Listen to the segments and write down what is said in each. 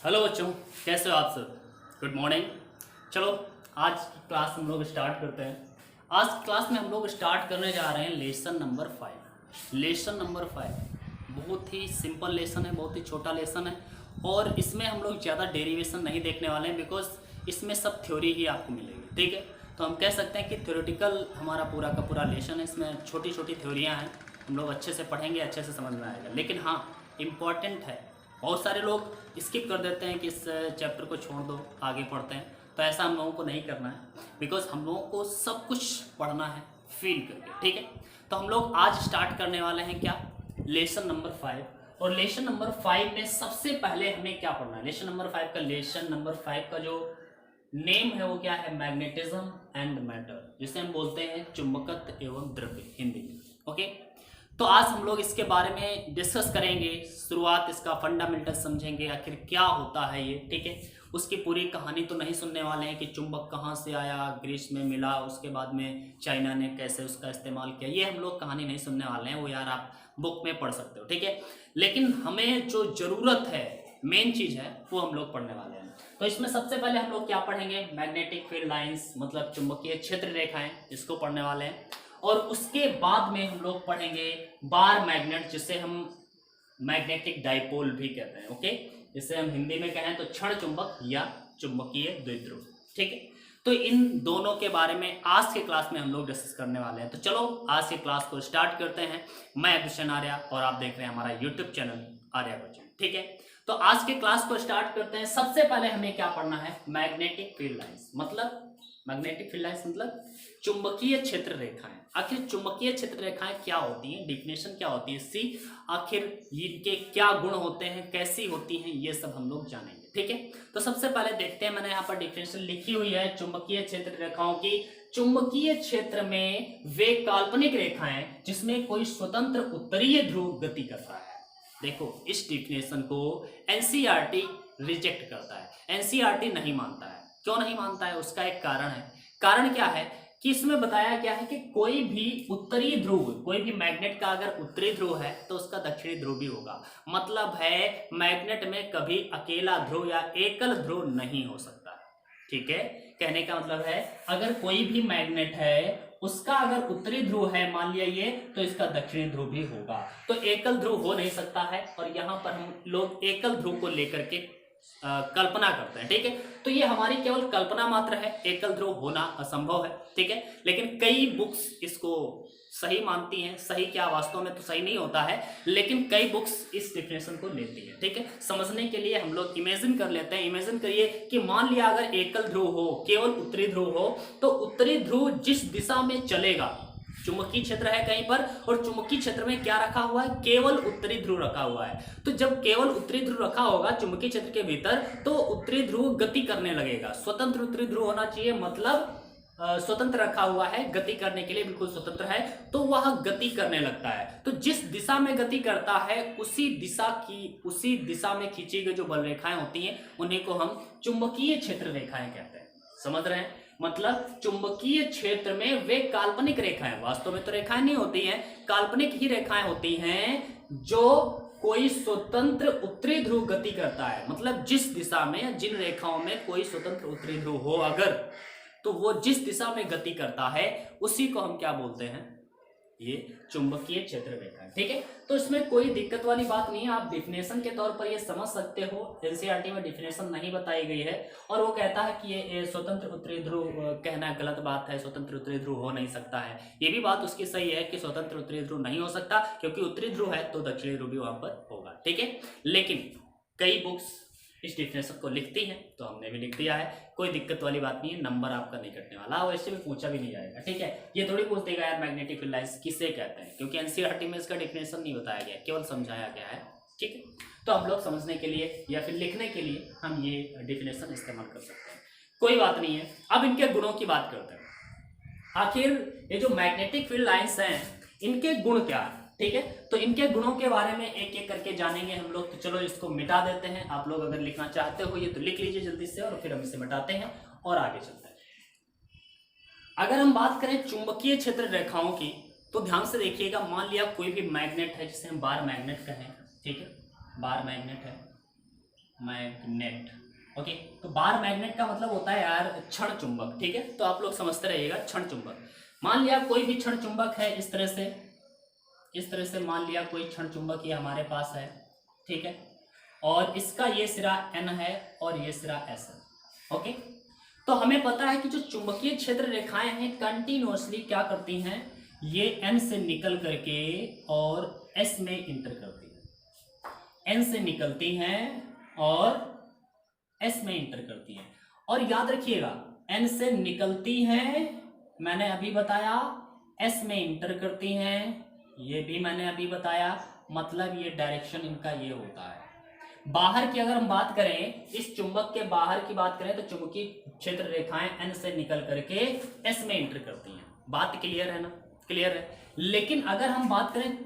Hello बच्चों, कैसे हो आप सब। Good morning. चलो आज की क्लास हम लोग स्टार्ट करते हैं। आज की क्लास में हम लोग स्टार्ट करने जा रहे हैं लेसन नंबर 5। लेसन नंबर 5 बहुत ही सिंपल लेसन है, बहुत ही छोटा लेसन है और इसमें हम लोग ज़्यादा डेरिवेशन नहीं देखने वाले हैं बिकॉज इसमें सब थ्योरी ही आपको मिलेगी। ठीक है, तो हम कह सकते हैं कि थ्योरेटिकल हमारा पूरा का पूरा लेसन है। इसमें छोटी छोटी थ्योरियाँ हैं, हम लोग अच्छे से पढ़ेंगे, अच्छे से समझ में आएगा। लेकिन हाँ, इम्पॉर्टेंट है। बहुत सारे लोग स्किप कर देते हैं कि इस चैप्टर को छोड़ दो, आगे पढ़ते हैं, तो ऐसा हम लोगों को नहीं करना है बिकॉज हम लोगों को सब कुछ पढ़ना है फील करके। ठीक है, तो हम लोग आज स्टार्ट करने वाले हैं क्या, लेसन नंबर 5। और लेसन नंबर 5 में सबसे पहले हमें क्या पढ़ना है, लेसन नंबर 5 का जो नेम है वो क्या है, मैग्नेटिज्म एंड मैटर, जिसे हम बोलते हैं चुंबकत्व एवं द्रव्य हिंदी में। ओके, तो आज हम लोग इसके बारे में डिस्कस करेंगे। शुरुआत इसका फंडामेंटल समझेंगे, आखिर क्या होता है ये। ठीक है, उसकी पूरी कहानी तो नहीं सुनने वाले हैं कि चुंबक कहाँ से आया, ग्रीस में मिला, उसके बाद में चाइना ने कैसे उसका इस्तेमाल किया, ये हम लोग कहानी नहीं सुनने वाले हैं। वो यार आप बुक में पढ़ सकते हो। ठीक है, लेकिन हमें जो ज़रूरत है, मेन चीज़ है, वो हम लोग पढ़ने वाले हैं। तो इसमें सबसे पहले हम लोग क्या पढ़ेंगे, मैग्नेटिक फील्ड लाइंस, मतलब चुंबकीय क्षेत्र रेखाएं, इसको पढ़ने वाले हैं। और उसके बाद में हम लोग पढ़ेंगे बार मैग्नेट, जिसे हम मैग्नेटिक डाइपोल भी कहते हैं। ओके, जिसे हम हिंदी में कहें तो क्षण चुंबक या चुंबकीय द्विध्रुव। ठीक है, तो इन दोनों के बारे में आज के क्लास में हम लोग डिस्कस करने वाले हैं। तो चलो आज के क्लास को स्टार्ट करते हैं। मैं अभिषण आर्या और आप देख रहे हैं हमारा यूट्यूब चैनल आर्या कोचिंग। ठीक है, तो आज के क्लास को स्टार्ट करते हैं। सबसे पहले हमें क्या पढ़ना है, मैग्नेटिक फील्ड लाइंस, मतलब मैग्नेटिक फील्ड लाइंस मतलब चुंबकीय क्षेत्र रेखाएं। आखिर चुंबकीय क्षेत्र रेखाएं क्या होती हैं, डिफिनेशन क्या होती है इसकी, आखिर इनके क्या गुण होते हैं, कैसी होती हैं, ये सब हम लोग जानेंगे। ठीक है, तो सबसे पहले देखते हैं, मैंने यहाँ पर डिफिनेशन लिखी हुई है चुंबकीय क्षेत्र रेखाओं की। चुंबकीय क्षेत्र में वे काल्पनिक रेखाएं जिसमें कोई स्वतंत्र उत्तरीय ध्रुव गति करता है। देखो, इस डिफिनेशन को एनसीईआरटी रिजेक्ट करता है, एनसीईआरटी नहीं मानता है। क्यों नहीं मानता है, उसका एक कारण है। कारण क्या है कि इसमें बताया गया है कि कोई भी उत्तरी ध्रुव, कोई भी मैग्नेट का अगर उत्तरी ध्रुव है तो उसका दक्षिणी ध्रुव भी होगा। मतलब है मैग्नेट में कभी अकेला ध्रुव या एकल ध्रुव नहीं हो सकता। ठीक है, कहने का मतलब है अगर कोई भी मैग्नेट है उसका अगर उत्तरी ध्रुव है मान लिया ये, तो इसका दक्षिणी ध्रुव भी होगा। तो एकल ध्रुव हो नहीं सकता है, और यहाँ पर हम लोग एकल ध्रुव को लेकर के कल्पना करते हैं। ठीक है, तो ये हमारी केवल कल्पना मात्र है, एकल ध्रुव होना असंभव है। ठीक है, लेकिन कई बुक्स इसको सही मानती हैं। सही क्या, वास्तव में तो सही नहीं होता है, लेकिन कई बुक्स इस डिफिनेशन को लेती है। ठीक है, समझने के लिए हम लोग इमेजिन कर लेते हैं। इमेजिन करिए कि मान लिया अगर एकल ध्रुव हो, केवल उत्तरी ध्रुव हो, तो उत्तरी ध्रुव जिस दिशा में चलेगा, चुंबकीय क्षेत्र है कहीं पर और चुंबकीय क्षेत्र में क्या रखा हुआ है, केवल उत्तरी ध्रुव रखा हुआ है। तो जब केवल उत्तरी ध्रुव रखा होगा चुंबकीय क्षेत्र के भीतर, तो उत्तरी ध्रुव गति करने लगेगा। स्वतंत्र उत्तरी ध्रुव होना चाहिए, मतलब स्वतंत्र रखा हुआ है, गति करने के लिए बिल्कुल स्वतंत्र है, तो वह गति करने लगता है। तो जिस दिशा में गति करता है उसी दिशा में खींची गई जो बल रेखाएं होती हैं उन्हीं को हम चुंबकीय क्षेत्र रेखाएं कहते हैं। समझ रहे हैं, मतलब चुंबकीय क्षेत्र में वे काल्पनिक रेखाएं, वास्तव में तो रेखाएं नहीं होती हैं, काल्पनिक ही रेखाएं होती हैं जो कोई स्वतंत्र उत्तरी ध्रुव गति करता है। मतलब जिस दिशा में, जिन रेखाओं में कोई स्वतंत्र उत्तरी ध्रुव हो अगर, तो वो जिस दिशा में गति करता है उसी को हम क्या बोलते हैं, ये चुंबकीय क्षेत्र रेखा है। ठीक है, तो इसमें कोई दिक्कत वाली बात नहीं है, आप डिफिनेशन के तौर पर ये समझ सकते हो। एनसीईआरटी में डिफिनेशन नहीं बताई गई है और वो कहता है कि ये स्वतंत्र उत्तरी ध्रुव कहना गलत बात है, स्वतंत्र उत्तरी ध्रुव हो नहीं सकता है। ये भी बात उसकी सही है कि स्वतंत्र उत्तरी ध्रुव नहीं हो सकता, क्योंकि उत्तरी ध्रुव है तो दक्षिणी ध्रुव भी वहां पर होगा। ठीक है, लेकिन कई बुक्स इस डिफिनेशन को लिखती हैं, तो हमने भी लिख दिया है, कोई दिक्कत वाली बात नहीं है, नंबर आपका नहीं कटने वाला और इससे भी पूछा भी नहीं जाएगा। ठीक है, ये थोड़ी पूछ देगा यार मैग्नेटिक फील्ड लाइंस किसे कहते हैं, क्योंकि एनसीईआरटी में इसका डिफिनेशन नहीं बताया गया, केवल समझाया गया है। ठीक है, तो हम लोग समझने के लिए या फिर लिखने के लिए हम ये डिफिनेशन इस्तेमाल कर सकते हैं, कोई बात नहीं है। अब इनके गुणों की बात करते हैं। आखिर ये जो मैग्नेटिक फील्ड लाइंस हैं इनके गुण क्या है। ठीक है, तो इनके गुणों के बारे में एक एक करके जानेंगे हम लोग। तो चलो इसको मिटा देते हैं, आप लोग अगर लिखना चाहते हो ये तो लिख लीजिए जल्दी से, और फिर हम इसे मिटाते हैं और आगे चलते हैं। अगर हम बात करें चुंबकीय क्षेत्र रेखाओं की, तो ध्यान से देखिएगा। मान लिया कोई भी मैग्नेट है जिसे हम बार मैग्नेट कहें। ठीक है, बार मैग्नेट है, मैग्नेट। ओके, तो बार मैग्नेट का मतलब होता है यार क्षण चुंबक, ठीक है, तो आप लोग समझते रहिएगा क्षण चुंबक। मान लिया कोई भी क्षण चुंबक है इस तरह से मान लिया कोई क्षण चुंबक ये हमारे पास है, ठीक है, और इसका ये सिरा N है और ये सिरा S है। ओके, तो हमें पता है कि जो चुंबकीय क्षेत्र रेखाएं हैं कंटिन्यूअसली क्या करती हैं, ये N से निकल करके और S में इंटर करती है, N से निकलती हैं और S में इंटर करती हैं। और याद रखिएगा N से निकलती हैं, मैंने अभी बताया, S में इंटर करती हैं, ये भी मैंने अभी बताया, मतलब ये डायरेक्शन इनका ये होता है। बाहर की अगर हम बात करें, इस चुंबक के बाहर की बात करें तो चुंबकीय क्षेत्र रेखाएं N से निकल करके S में इंटर करती हैं। बात क्लियर है ना? क्लियर है। लेकिन अगर हम बात करें,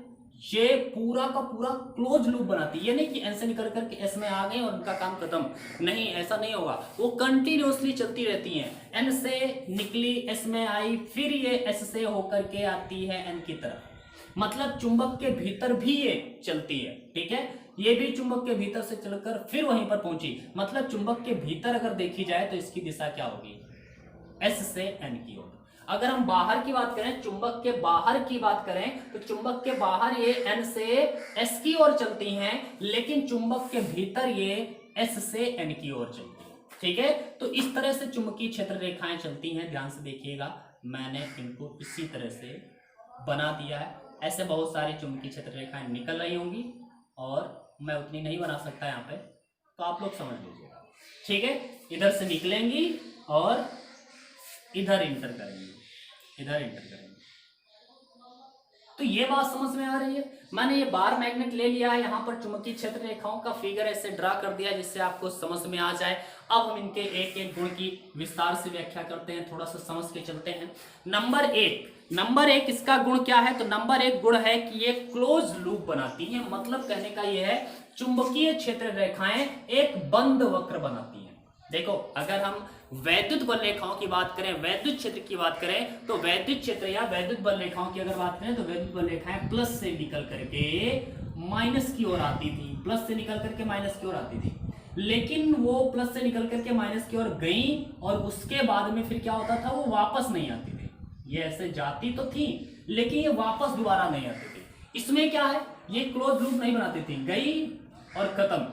ये पूरा का पूरा क्लोज लूप बनाती है, ये नहीं कि N से निकल करके S में आ गए और उनका काम खत्म, नहीं, ऐसा नहीं होगा, वो कंटिन्यूअसली चलती रहती हैं। N से निकली S में आई, फिर ये S से होकर के आती है N की तरफ, मतलब चुंबक के भीतर भी ये चलती है, ठीक है, ये भी चुंबक के भीतर से चलकर फिर वहीं पर पहुंची, मतलब चुंबक के भीतर अगर देखी जाए तो इसकी दिशा क्या होगी, S से N की ओर। अगर हम बाहर की बात करें, चुंबक के बाहर की बात करें, तो चुंबक के बाहर ये N से S की ओर चलती हैं, लेकिन चुंबक के भीतर ये S से N की ओर चलती है, ठीक है। तो इस तरह से चुंबकीय क्षेत्र रेखाएं चलती हैं, ध्यान से देखिएगा, मैंने इनको इसी तरह से बना दिया है। ऐसे बहुत सारी चुंबकीय क्षेत्र रेखाएं निकल रही होंगी और मैं उतनी नहीं बना सकता यहाँ पे, तो आप लोग समझ लीजिएगा, ठीक है। इधर से निकलेंगी और इधर इंटर करेंगे, इधर इंटर करेंगे। तो ये बात समझ में आ रही है। मैंने ये बार मैग्नेट ले लिया है, यहाँ पर चुंबकीय क्षेत्र रेखाओं का फिगर ऐसे ड्रा कर दिया जिससे आपको समझ में आ जाए। अब हम इनके एक एक गुण की विस्तार से व्याख्या करते हैं, थोड़ा सा समझ के चलते हैं। नंबर एक इसका गुण क्या है, तो नंबर एक गुण है कि ये क्लोज लूप बनाती है, मतलब कहने का ये है चुंबकीय क्षेत्र रेखाएं एक बंद वक्र बनाती हैं। देखो, अगर हम वैद्युत बल रेखाओं की बात करें, वैद्युत क्षेत्र की बात करें, तो वैद्युत क्षेत्र या वैद्युत बल रेखाओं की अगर बात करें तो वैद्युत बल रेखाएं प्लस से निकल करके माइनस की ओर आती थी, प्लस से निकल करके माइनस की ओर आती थी, लेकिन वो प्लस से निकल करके माइनस की ओर गई और उसके बाद में फिर क्या होता था, वो वापस नहीं आती थी। ये ऐसे जाती तो थी लेकिन ये वापस दोबारा नहीं आती थी। इसमें क्या है, ये क्लोज लूप नहीं बनाती थी, गई और खत्म,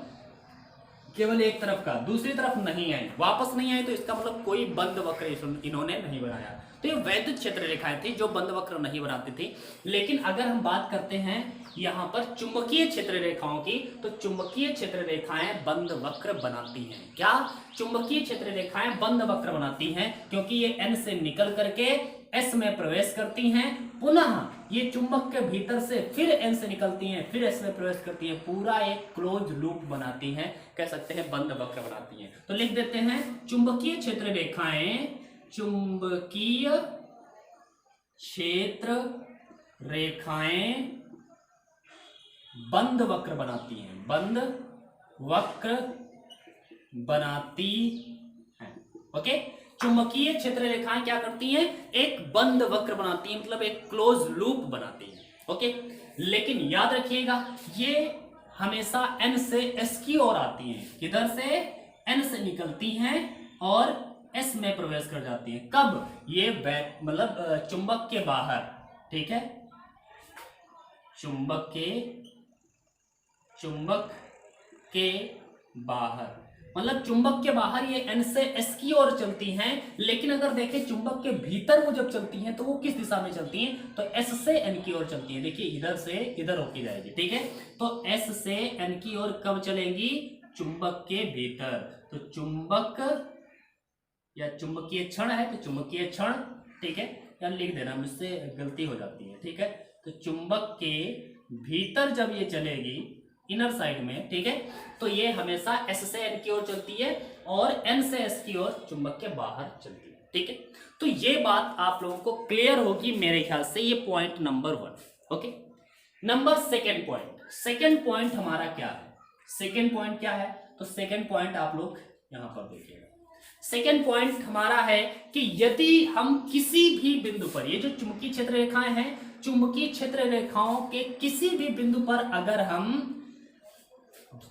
केवल एक तरफ का, दूसरी तरफ नहीं आई, वापस नहीं आई, तो इसका मतलब कोई बंद वक्र इन्होंने नहीं बनाया। तो ये वैद्युत क्षेत्र रेखाएं थी जो बंद वक्र नहीं बनाती थी। लेकिन अगर हम बात करते हैं यहाँ पर चुंबकीय क्षेत्र रेखाओं की, तो चुंबकीय क्षेत्र रेखाएं बंद वक्र बनाती हैं। क्या? चुंबकीय क्षेत्र रेखाएं बंद वक्र बनाती हैं, क्योंकि ये N से निकल करके S में प्रवेश करती हैं, पुनः ये चुंबक के भीतर से फिर N से निकलती हैं, फिर S में प्रवेश करती हैं, पूरा एक क्लोज लूप बनाती हैं, कह सकते हैं बंद वक्र बनाती हैं। तो लिख देते हैं चुंबकीय क्षेत्र रेखाएं, चुंबकीय क्षेत्र रेखाएं बंद वक्र बनाती हैं, बंद वक्र बनाती हैं। ओके, चुंबकीय क्षेत्र रेखाएं क्या करती हैं, एक बंद वक्र बनाती हैं, मतलब एक क्लोज लूप बनाती हैं। ओके, लेकिन याद रखिएगा ये हमेशा N से S की ओर आती हैं, किधर से, N से निकलती हैं और S में प्रवेश कर जाती हैं। कब? ये मतलब चुंबक के बाहर, ठीक है, चुंबक के बाहर, मतलब चुंबक के बाहर ये N से S की ओर चलती हैं, लेकिन अगर देखें चुंबक के भीतर वो जब चलती हैं तो वो किस दिशा में चलती हैं, तो S से N की ओर चलती हैं। देखिए इधर से इधर होके जाएगी, ठीक है, तो S से N की ओर कब चलेंगी, चुंबक के भीतर। तो चुंबक या चुंबकीय क्षण है तो चुंबकीय क्षण, ठीक है, या लिख देना, मुझसे गलती हो जाती है, ठीक है। तो चुंबक के भीतर जब ये चलेगी इनर साइड में, ठीक है, तो ये हमेशा S से N की ओर चलती है और N से S की ओर चुंबक के बाहर चलती है, ठीक है। तो ये बात आप लोगों को क्लियर होगी मेरे ख्याल से, ये point number 1। Okay, number second point हमारा क्या है, सेकेंड पॉइंट क्या है, तो सेकेंड पॉइंट आप लोग यहां पर देखिएगा। सेकेंड पॉइंट हमारा है कि यदि हम किसी भी बिंदु पर, ये जो चुंबकीय क्षेत्र रेखाएं हैं, चुंबकीय क्षेत्र रेखाओं के किसी भी बिंदु पर अगर हम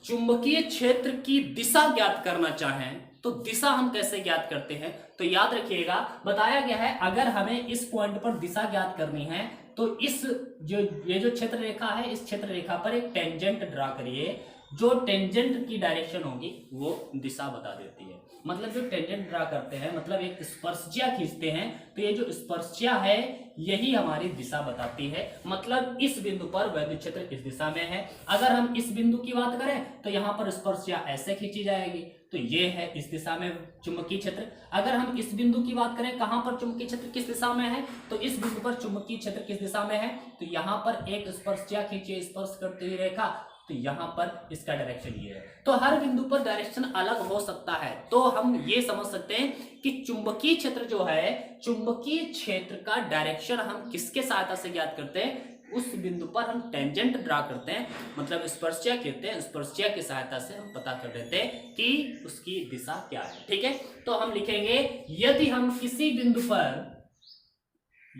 चुंबकीय क्षेत्र की दिशा ज्ञात करना चाहें तो दिशा हम कैसे ज्ञात करते हैं, तो याद रखिएगा बताया गया है अगर हमें इस पॉइंट पर दिशा ज्ञात करनी है तो इस ये जो क्षेत्र रेखा है इस क्षेत्र रेखा पर एक टेंजेंट ड्रा करिए। जो टेंजेंट की डायरेक्शन होगी वो दिशा बता देती है। मतलब जो टेंजेंट ड्रा करते हैं मतलब एक स्पर्शज्या खींचते हैं तो ये जो स्पर्शज्या है यही हमारी दिशा बताती है। मतलब इस बिंदु पर वैद्युत क्षेत्र इस दिशा में है। अगर हम इस बिंदु की बात करें तो यहाँ पर स्पर्शज्या ऐसे खींची जाएगी तो ये है इस दिशा में चुंबकीय क्षेत्र। अगर हम इस बिंदु की बात करें कहां पर चुंबकीय क्षेत्र किस दिशा में है तो इस बिंदु पर चुंबकीय क्षेत्र किस दिशा में है तो यहाँ पर एक स्पर्शज्या खींचिए स्पर्श करती हुई रेखा तो यहाँ पर इसका डायरेक्शन ये है। तो हर बिंदु पर डायरेक्शन अलग हो सकता है। तो हम ये समझ सकते हैं कि चुंबकीय क्षेत्र जो है चुंबकीय क्षेत्र का डायरेक्शन हम किसके सहायता से ज्ञात करते हैं, उस बिंदु पर हम टेंजेंट ड्रा करते हैं मतलब स्पर्शज्या कहते हैं। स्पर्शज्या की सहायता से हम पता कर देते हैं कि उसकी दिशा क्या है। ठीक है, तो हम लिखेंगे यदि हम किसी बिंदु पर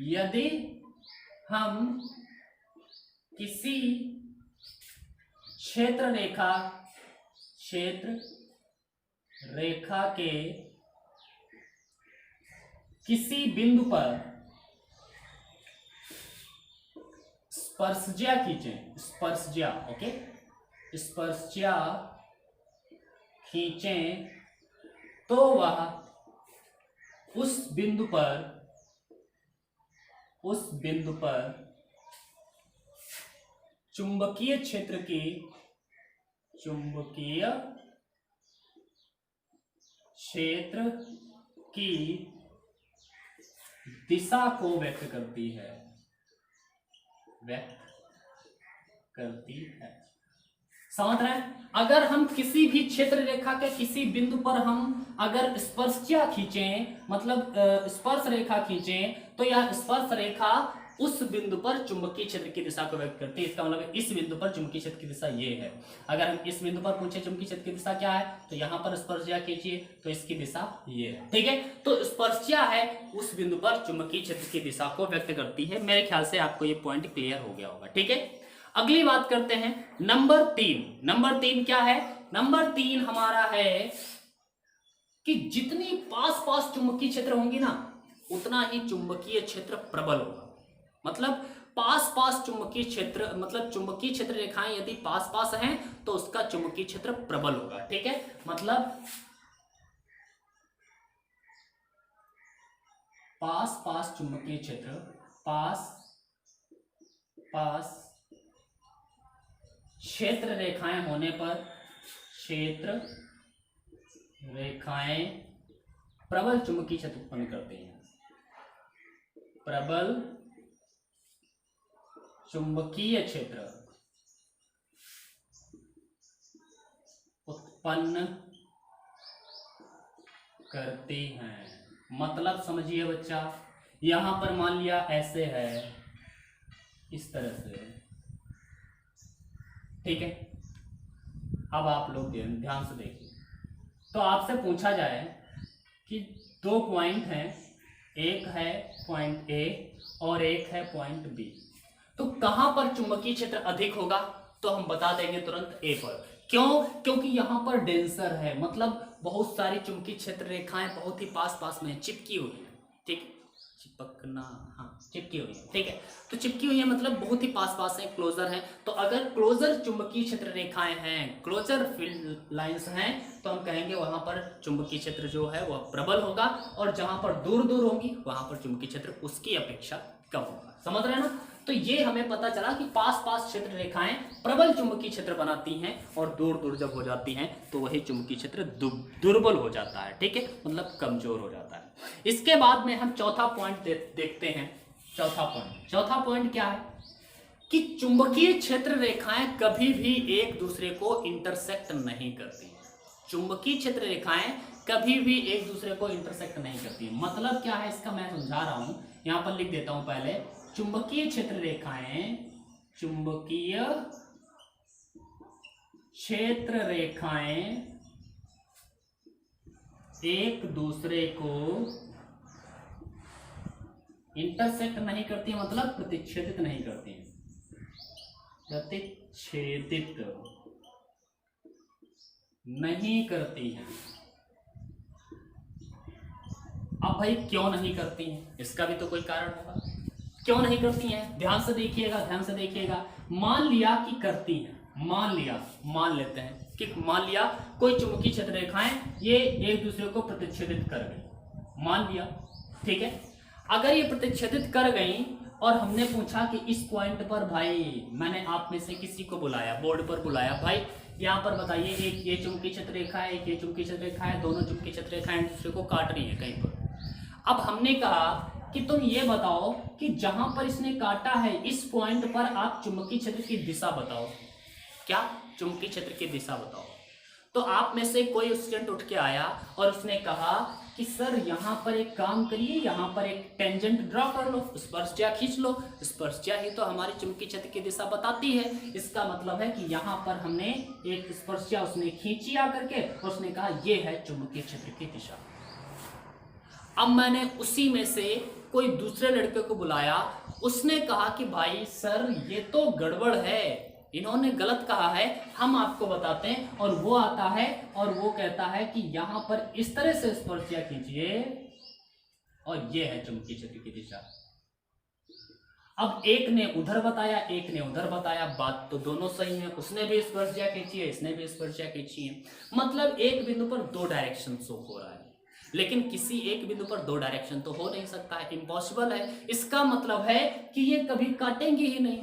यदि हम किसी क्षेत्र रेखा के किसी बिंदु पर स्पर्शज्या खींचें स्पर्शज्या ओके स्पर्शज्या खींचें तो वह उस बिंदु पर चुंबकीय क्षेत्र की दिशा को व्यक्त करती है समझ रहे हैं। अगर हम किसी भी क्षेत्र रेखा के किसी बिंदु पर हम अगर स्पर्शज्या खींचें मतलब स्पर्श रेखा खींचें तो यह स्पर्श रेखा उस बिंदु पर चुंबकीय क्षेत्र की दिशा को व्यक्त करती है। इसका मतलब इस बिंदु पर चुंबकीय क्षेत्र की दिशा ये है। अगर हम इस बिंदु पर पूछे चुंबकीय क्षेत्र की दिशा क्या है तो यहाँ पर स्पर्शज्या खींचिए तो इसकी दिशा ये है। ठीक है, तो स्पर्शज्या है उस बिंदु पर चुंबकीय क्षेत्र की दिशा को व्यक्त करती है। मेरे ख्याल से आपको ये पॉइंट क्लियर हो गया होगा। ठीक है, अगली बात करते हैं नंबर 3। नंबर 3 क्या है, नंबर 3 हमारा है कि जितनी पास चुंबकीय क्षेत्र होंगी ना उतना ही चुंबकीय क्षेत्र प्रबल होगा। मतलब पास चुंबकीय क्षेत्र मतलब चुंबकीय क्षेत्र रेखाएं यदि पास हैं तो उसका चुंबकीय क्षेत्र प्रबल होगा। ठीक है, मतलब पास चुंबकीय क्षेत्र पास क्षेत्र रेखाएं होने पर क्षेत्र रेखाएं प्रबल चुंबकीय क्षेत्र उत्पन्न करते हैं। प्रबल चुंबकीय क्षेत्र उत्पन्न करती हैं। मतलब समझिए बच्चा, यहां पर मान लिया ऐसे है इस तरह से। ठीक है, अब आप लोग ध्यान से देखिए। तो आपसे पूछा जाए कि 2 पॉइंट हैं, एक है पॉइंट ए और एक है पॉइंट बी, तो कहां पर चुंबकीय क्षेत्र अधिक होगा तो हम बता देंगे तुरंत ए पर। क्यों? क्योंकि यहां पर डेंसर है, मतलब बहुत सारी चुंबकीय क्षेत्र रेखाएं बहुत ही पास में चिपकी हुई है। ठीक, चिपकना, हाँ चिपकी हुई है। ठीक है, तो चिपकी हुई है मतलब बहुत ही पास है, क्लोजर है। तो अगर क्लोजर चुंबकीय क्षेत्र रेखाएं हैं, क्लोजर फील्ड लाइंस हैं, तो हम कहेंगे वहां पर चुंबकीय क्षेत्र जो है वह प्रबल होगा, और जहां पर दूर होंगी वहां पर चुंबकीय क्षेत्र उसकी अपेक्षा कम होगा। समझ रहे हैं ना? तो ये हमें पता चला कि पास क्षेत्र रेखाएं प्रबल चुंबकीय क्षेत्र बनाती हैं, और दूर जब हो जाती हैं तो वही चुंबकीय क्षेत्र दुर्बल हो जाता है। ठीक है, मतलब कमजोर हो जाता है। इसके बाद में हम चौथा पॉइंट देखते हैं। चौथा पॉइंट क्या है कि चुंबकीय क्षेत्र रेखाएं कभी भी एक दूसरे को इंटरसेक्ट नहीं करती। चुंबकीय क्षेत्र रेखाएं कभी भी एक दूसरे को इंटरसेक्ट नहीं करती। मतलब क्या है इसका मैं समझा रहा हूं, यहां पर लिख देता हूं पहले। चुंबकीय क्षेत्र रेखाएं एक दूसरे को इंटरसेक्ट नहीं करती, मतलब प्रतिच्छेदित नहीं करती। प्रतिच्छेदित नहीं करती हैं। अब भाई क्यों नहीं करती हैं, इसका भी तो कोई कारण होगा। क्यों नहीं करती हैं, ध्यान से देखिएगा, ध्यान से देखिएगा। मान लिया कि करती हैं, मान लेते हैं कि मान लिया कोई चुंबकीय क्षेत्र रेखाएं ये एक दूसरे को प्रतिच्छेदित कर गई, मान लिया, ठीक है। अगर ये प्रतिच्छेदित कर गई और हमने पूछा कि इस पॉइंट पर भाई, मैंने आप में से किसी को बुलाया, बोर्ड पर बुलाया, भाई यहाँ पर बताइए, एक ये चुंबकीय क्षेत्र रेखा है, एक ये चुंबकीय क्षेत्र रेखा है, दोनों चुंबकीय क्षेत्र रेखाएं एक दूसरे को काट रही है कहीं पर। अब हमने कहा कि तुम ये बताओ कि जहां पर इसने काटा है इस पॉइंट पर आप चुंबकीय क्षेत्र की दिशा बताओ। क्या? चुंबकीय क्षेत्र की दिशा बताओ। तो आप में से कोई स्टूडेंट उठ के आया और उसने कहा कि सर यहाँ पर एक काम करिए, यहाँ पर एक टेंजेंट ड्रॉ कर लो, स्पर्शज्या खींच लो। स्पर्शज्या ही तो हमारी चुंबकीय क्षेत्र की दिशा बताती है। इसका मतलब है कि यहाँ पर हमने एक स्पर्शज्या उसने खींची आकर के, उसने कहा ये है चुंबकीय क्षेत्र की दिशा। अब मैंने उसी में से कोई दूसरे लड़के को बुलाया, उसने कहा कि भाई सर ये तो गड़बड़ है, इन्होंने गलत कहा है, हम आपको बताते हैं। और वो आता है और वो कहता है कि यहां पर इस तरह से स्पर्शज्या खींचिए और ये है चुंबकीय क्षेत्र की दिशा। अब एक ने उधर बताया, एक ने उधर बताया, बात तो दोनों सही है, उसने भी स्पर्शज्या खींची है, इसने भी स्पर्शज्या खींची है। मतलब एक बिंदु पर दो डायरेक्शन शो हो रहा है, लेकिन किसी एक बिंदु पर दो डायरेक्शन तो हो नहीं सकता है, इम्पॉसिबल है। इसका मतलब है कि ये कभी काटेंगे ही नहीं।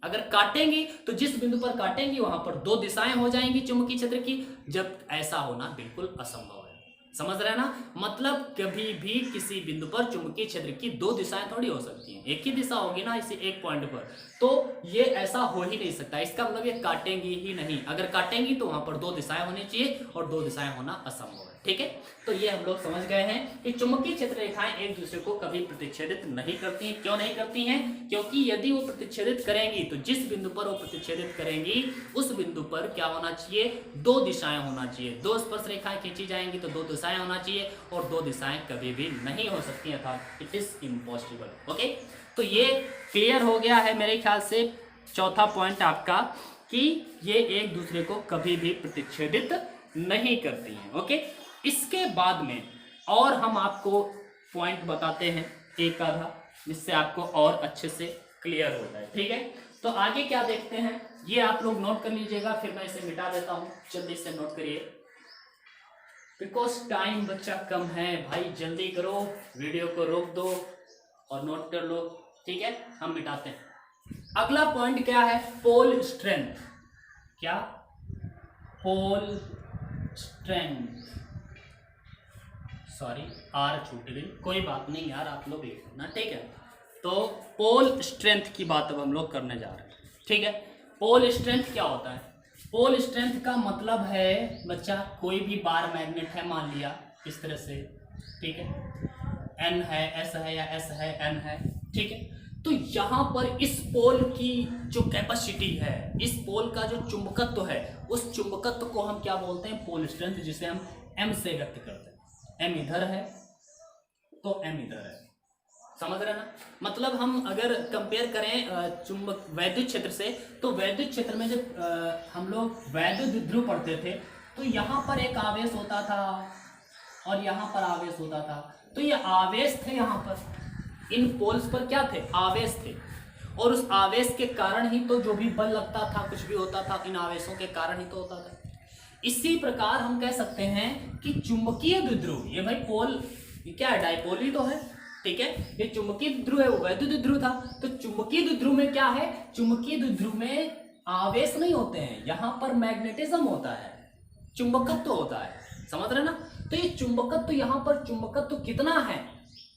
अगर काटेंगी तो जिस बिंदु पर काटेंगी वहां पर दो दिशाएं हो जाएंगी चुंबकीय क्षेत्र की, जब ऐसा होना बिल्कुल असंभव है। समझ रहे हैं ना? मतलब कभी भी किसी बिंदु पर चुंबकीय क्षेत्र की दो दिशाएं थोड़ी हो सकती हैं, एक ही दिशा होगी ना इसी एक पॉइंट पर, तो ये ऐसा हो ही नहीं सकता। इसका मतलब ये काटेंगी ही नहीं। अगर काटेंगी तो वहां पर दो दिशाएं होनी चाहिए और दो दिशाएं होना असंभव है। ठीक है, तो ये हम लोग समझ गए हैं कि चुंबकीय क्षेत्र रेखाएं एक दूसरे को कभी प्रतिच्छेदित नहीं करती हैं। क्यों नहीं करती हैं? क्योंकि यदि वो प्रतिच्छेदित करेंगी तो जिस बिंदु पर वो प्रतिच्छेदित करेंगी उस बिंदु पर क्या होना चाहिए? दो दिशाएं होना चाहिए। दो स्पर्श रेखाएं खींची जाएंगी तो दो दिशाएं होना चाहिए, और दो दिशाएं कभी भी नहीं हो सकती, अर्थात इट इज इम्पॉसिबल। ओके, तो ये क्लियर हो गया है मेरे ख्याल से चौथा पॉइंट आपका, कि ये एक दूसरे को कभी भी प्रतिच्छेदित नहीं करती हैं। ओके, इसके बाद में और हम आपको पॉइंट बताते हैं एक आधा, जिससे आपको और अच्छे से क्लियर हो जाए। ठीक है, तो आगे क्या देखते हैं ये आप लोग नोट कर लीजिएगा, फिर मैं इसे मिटा देता हूं। जल्दी से नोट करिए, बिकॉज टाइम बच्चा कम है भाई, जल्दी करो, वीडियो को रोक दो और नोट कर लो। ठीक है, हम मिटाते हैं। अगला पॉइंट क्या है? Pole strength. क्या? पोल स्ट्रेंथ, सॉरी आर छूट गई, कोई बात नहीं यार, आप लोग लिख लेना। ठीक है, तो पोल स्ट्रेंथ की बात अब हम लोग करने जा रहे हैं। ठीक है, पोल स्ट्रेंथ क्या होता है? पोल स्ट्रेंथ का मतलब है बच्चा, कोई भी बार मैग्नेट है, मान लिया इस तरह से, ठीक है, एन है, एस है, या एस है, एन है, ठीक है। तो यहाँ पर इस पोल की जो कैपेसिटी है, इस पोल का जो चुंबकत्व है, उस चुंबकत्व को हम क्या बोलते हैं? पोल स्ट्रेंथ, जिसे हम एम से व्यक्त करते हैं। एम इधर है तो एम इधर है, समझ रहे ना? मतलब हम अगर कंपेयर करें चुंबक वैद्युत क्षेत्र से, तो वैद्युत क्षेत्र में जब हम लोग वैद्युत द्विध्रुव पढ़ते थे तो यहाँ पर एक आवेश होता था और यहाँ पर आवेश होता था। तो ये आवेश थे, यहाँ पर इन पोल्स पर क्या थे? आवेश थे, और उस आवेश के कारण ही तो जो भी बल लगता था, कुछ भी होता था, इन आवेशों के कारण ही तो होता था। इसी प्रकार हम कह सकते हैं कि चुंबकीय द्विध्रुव, ये भाई पोल, ये क्या है? डायपोल ही तो है, ठीक है। ये चुंबकीय द्विध्रुव है, वो वैद्युत द्विध्रुव था। तो चुंबकीय द्विध्रुव में क्या है? चुंबकीय द्विध्रुव में आवेश नहीं होते हैं, यहाँ पर मैग्नेटिज्म होता है, चुंबकत्व होता है, समझ रहे ना? तो ये चुंबकत्व, यहाँ पर चुंबकत्व कितना है,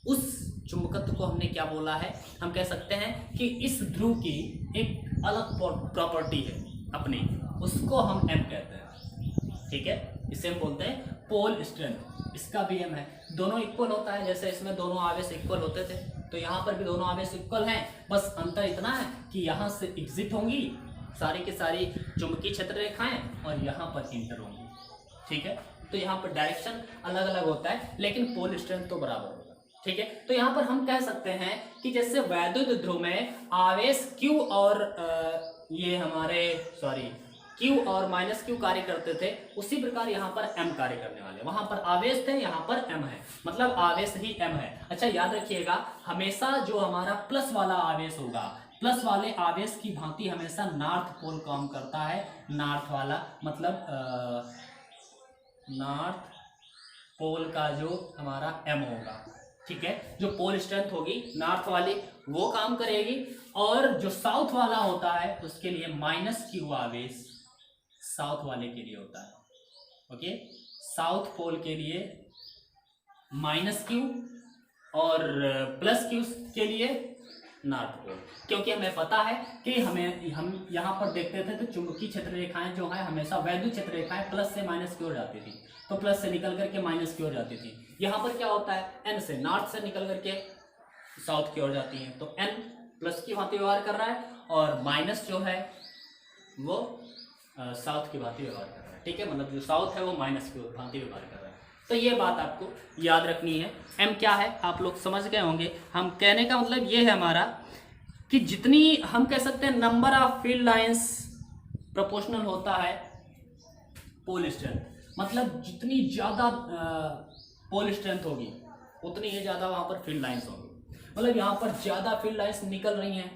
उस चुंबकत्व को हमने क्या बोला है? हम कह सकते हैं कि इस ध्रुव की एक अलग प्रॉपर्टी है अपनी, उसको हम एम कहते हैं। ठीक है, इसे हम बोलते हैं पोल स्ट्रेंथ। इसका भी एम है, दोनों इक्वल होता है। जैसे इसमें दोनों आवेश इक्वल होते थे, तो यहाँ पर भी दोनों आवेश इक्वल हैं, बस अंतर इतना है कि यहाँ से एग्जिट होंगी सारी की सारी चुंबकीय क्षेत्र रेखाएं और यहाँ पर इंटर होंगी। ठीक है, तो यहाँ पर डायरेक्शन अलग अलग होता है, लेकिन पोल स्ट्रेंथ तो बराबर होगा। ठीक है, तो यहाँ पर हम कह सकते हैं कि जैसे वैद्युत ध्रुव में आवेश Q और ये हमारे Q और माइनस Q कार्य करते थे, उसी प्रकार यहाँ पर M कार्य करने वाले। वहां पर आवेश थे, यहाँ पर M है, मतलब आवेश ही M है। अच्छा याद रखिएगा, हमेशा जो हमारा प्लस वाला आवेश होगा, प्लस वाले आवेश की भांति हमेशा नॉर्थ पोल काम करता है। नॉर्थ वाला मतलब नॉर्थ पोल का जो हमारा M होगा, ठीक है, जो पोल स्ट्रेंथ होगी नॉर्थ वाली वो काम करेगी, और जो साउथ वाला होता है उसके लिए माइनस Q आवेश साउथ वाले के लिए होता है। ओके, साउथ पोल के लिए माइनस Q और प्लस Q के लिए नॉर्थ पोल। क्योंकि हमें पता है कि हम यहाँ पर देखते थे तो चुंबकीय क्षेत्र रेखाएं जो है हमेशा वैद्युत क्षेत्र रेखाएं प्लस से माइनस की ओर जाती थी, तो प्लस से निकल करके माइनस की ओर जाती थी। यहाँ पर क्या होता है, एन से नॉर्थ से निकल करके साउथ की ओर जाती है, तो एन प्लस की भांति व्यवहार कर रहा है और माइनस जो है वो साउथ की भांति व्यवहार कर रहा है। ठीक है, मतलब जो साउथ है वो माइनस की भांति व्यवहार कर रहा है। तो ये बात आपको याद रखनी है। एम क्या है आप लोग समझ गए होंगे। हम कहने का मतलब ये है हमारा कि जितनी हम कह सकते हैं number of field lines proportional होता है पोल स्ट्रेंथ, मतलब जितनी ज़्यादा पोल स्ट्रेंथ होगी उतनी ही ज़्यादा वहाँ पर फील्ड लाइंस होंगी। मतलब यहाँ पर ज़्यादा फील्ड लाइंस निकल रही हैं,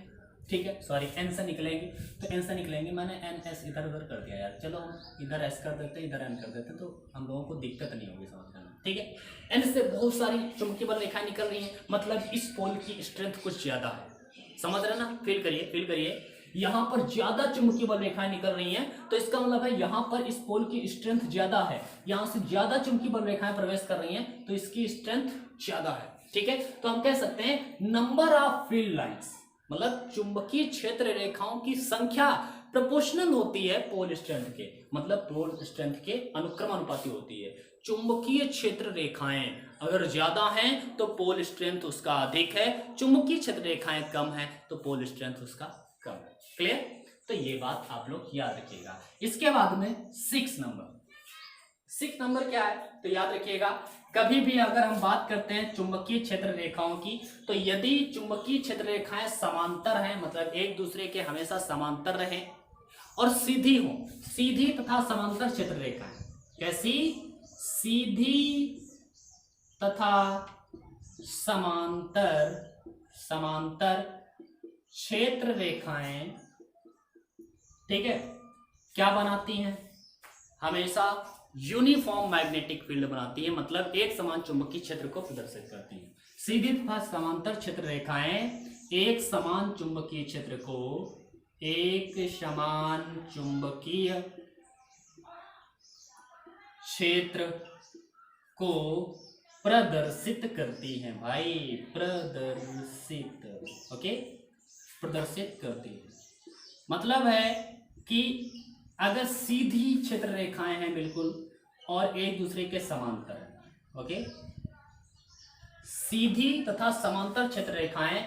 ठीक है, सॉरी एन से निकलेंगी, तो एन से निकलेंगी, मैंने एन एस इधर उधर कर दिया यार, चलो हम इधर एस कर देते इधर एन कर देते तो हम लोगों को दिक्कत नहीं होगी समझने में। ठीक है, एन से बहुत सारी चुंबकीय बल रेखाएं निकल रही हैं, मतलब इस पोल की स्ट्रेंथ कुछ ज़्यादा है, समझ रहे ना, फील करिए यहाँ पर ज्यादा चुंबकीय बल रेखाएं निकल रही हैं, तो इसका मतलब है यहाँ पर इस पोल की स्ट्रेंथ ज्यादा है, यहाँ से ज्यादा चुंबकीय बल रेखाएं प्रवेश कर रही हैं तो इसकी स्ट्रेंथ ज्यादा है। ठीक है, तो हम कह सकते हैं नंबर ऑफ फील्ड लाइंस, मतलब चुंबकीय क्षेत्र रेखाओं की संख्या प्रोपोर्शनल होती है पोल स्ट्रेंथ के, मतलब पोल स्ट्रेंथ के अनुक्रमानुपाती होती है। चुंबकीय क्षेत्र रेखाएं अगर ज्यादा हैं तो पोल स्ट्रेंथ उसका अधिक है, चुंबकीय क्षेत्र रेखाएं कम है तो पोल स्ट्रेंथ उसका कम है। क्लियर, तो ये बात आप लोग याद रखिएगा। इसके बाद में 6 नंबर क्या है तो याद रखिएगा, कभी भी अगर हम बात करते हैं चुंबकीय क्षेत्र रेखाओं की, तो यदि चुंबकीय क्षेत्र रेखाएं समांतर हैं, मतलब एक दूसरे के हमेशा समांतर रहें और सीधी हो, सीधी तथा समांतर क्षेत्र रेखाएं, कैसी, सीधी तथा समांतर क्षेत्र रेखाएं, ठीक है, क्या बनाती हैं, हमेशा यूनिफॉर्म मैग्नेटिक फील्ड बनाती है, मतलब एक समान चुंबकीय क्षेत्र को प्रदर्शित करती हैं। सीधी तथा समांतर क्षेत्र रेखाएं एक समान चुंबकीय क्षेत्र को, एक समान चुंबकीय क्षेत्र को प्रदर्शित करती हैं भाई, प्रदर्शित, ओके, प्रदर्शित करती है। मतलब है कि अगर सीधी क्षेत्र रेखाएं हैं बिल्कुल और एक दूसरे के समांतर हैं, ओके, सीधी तथा समांतर क्षेत्र रेखाएं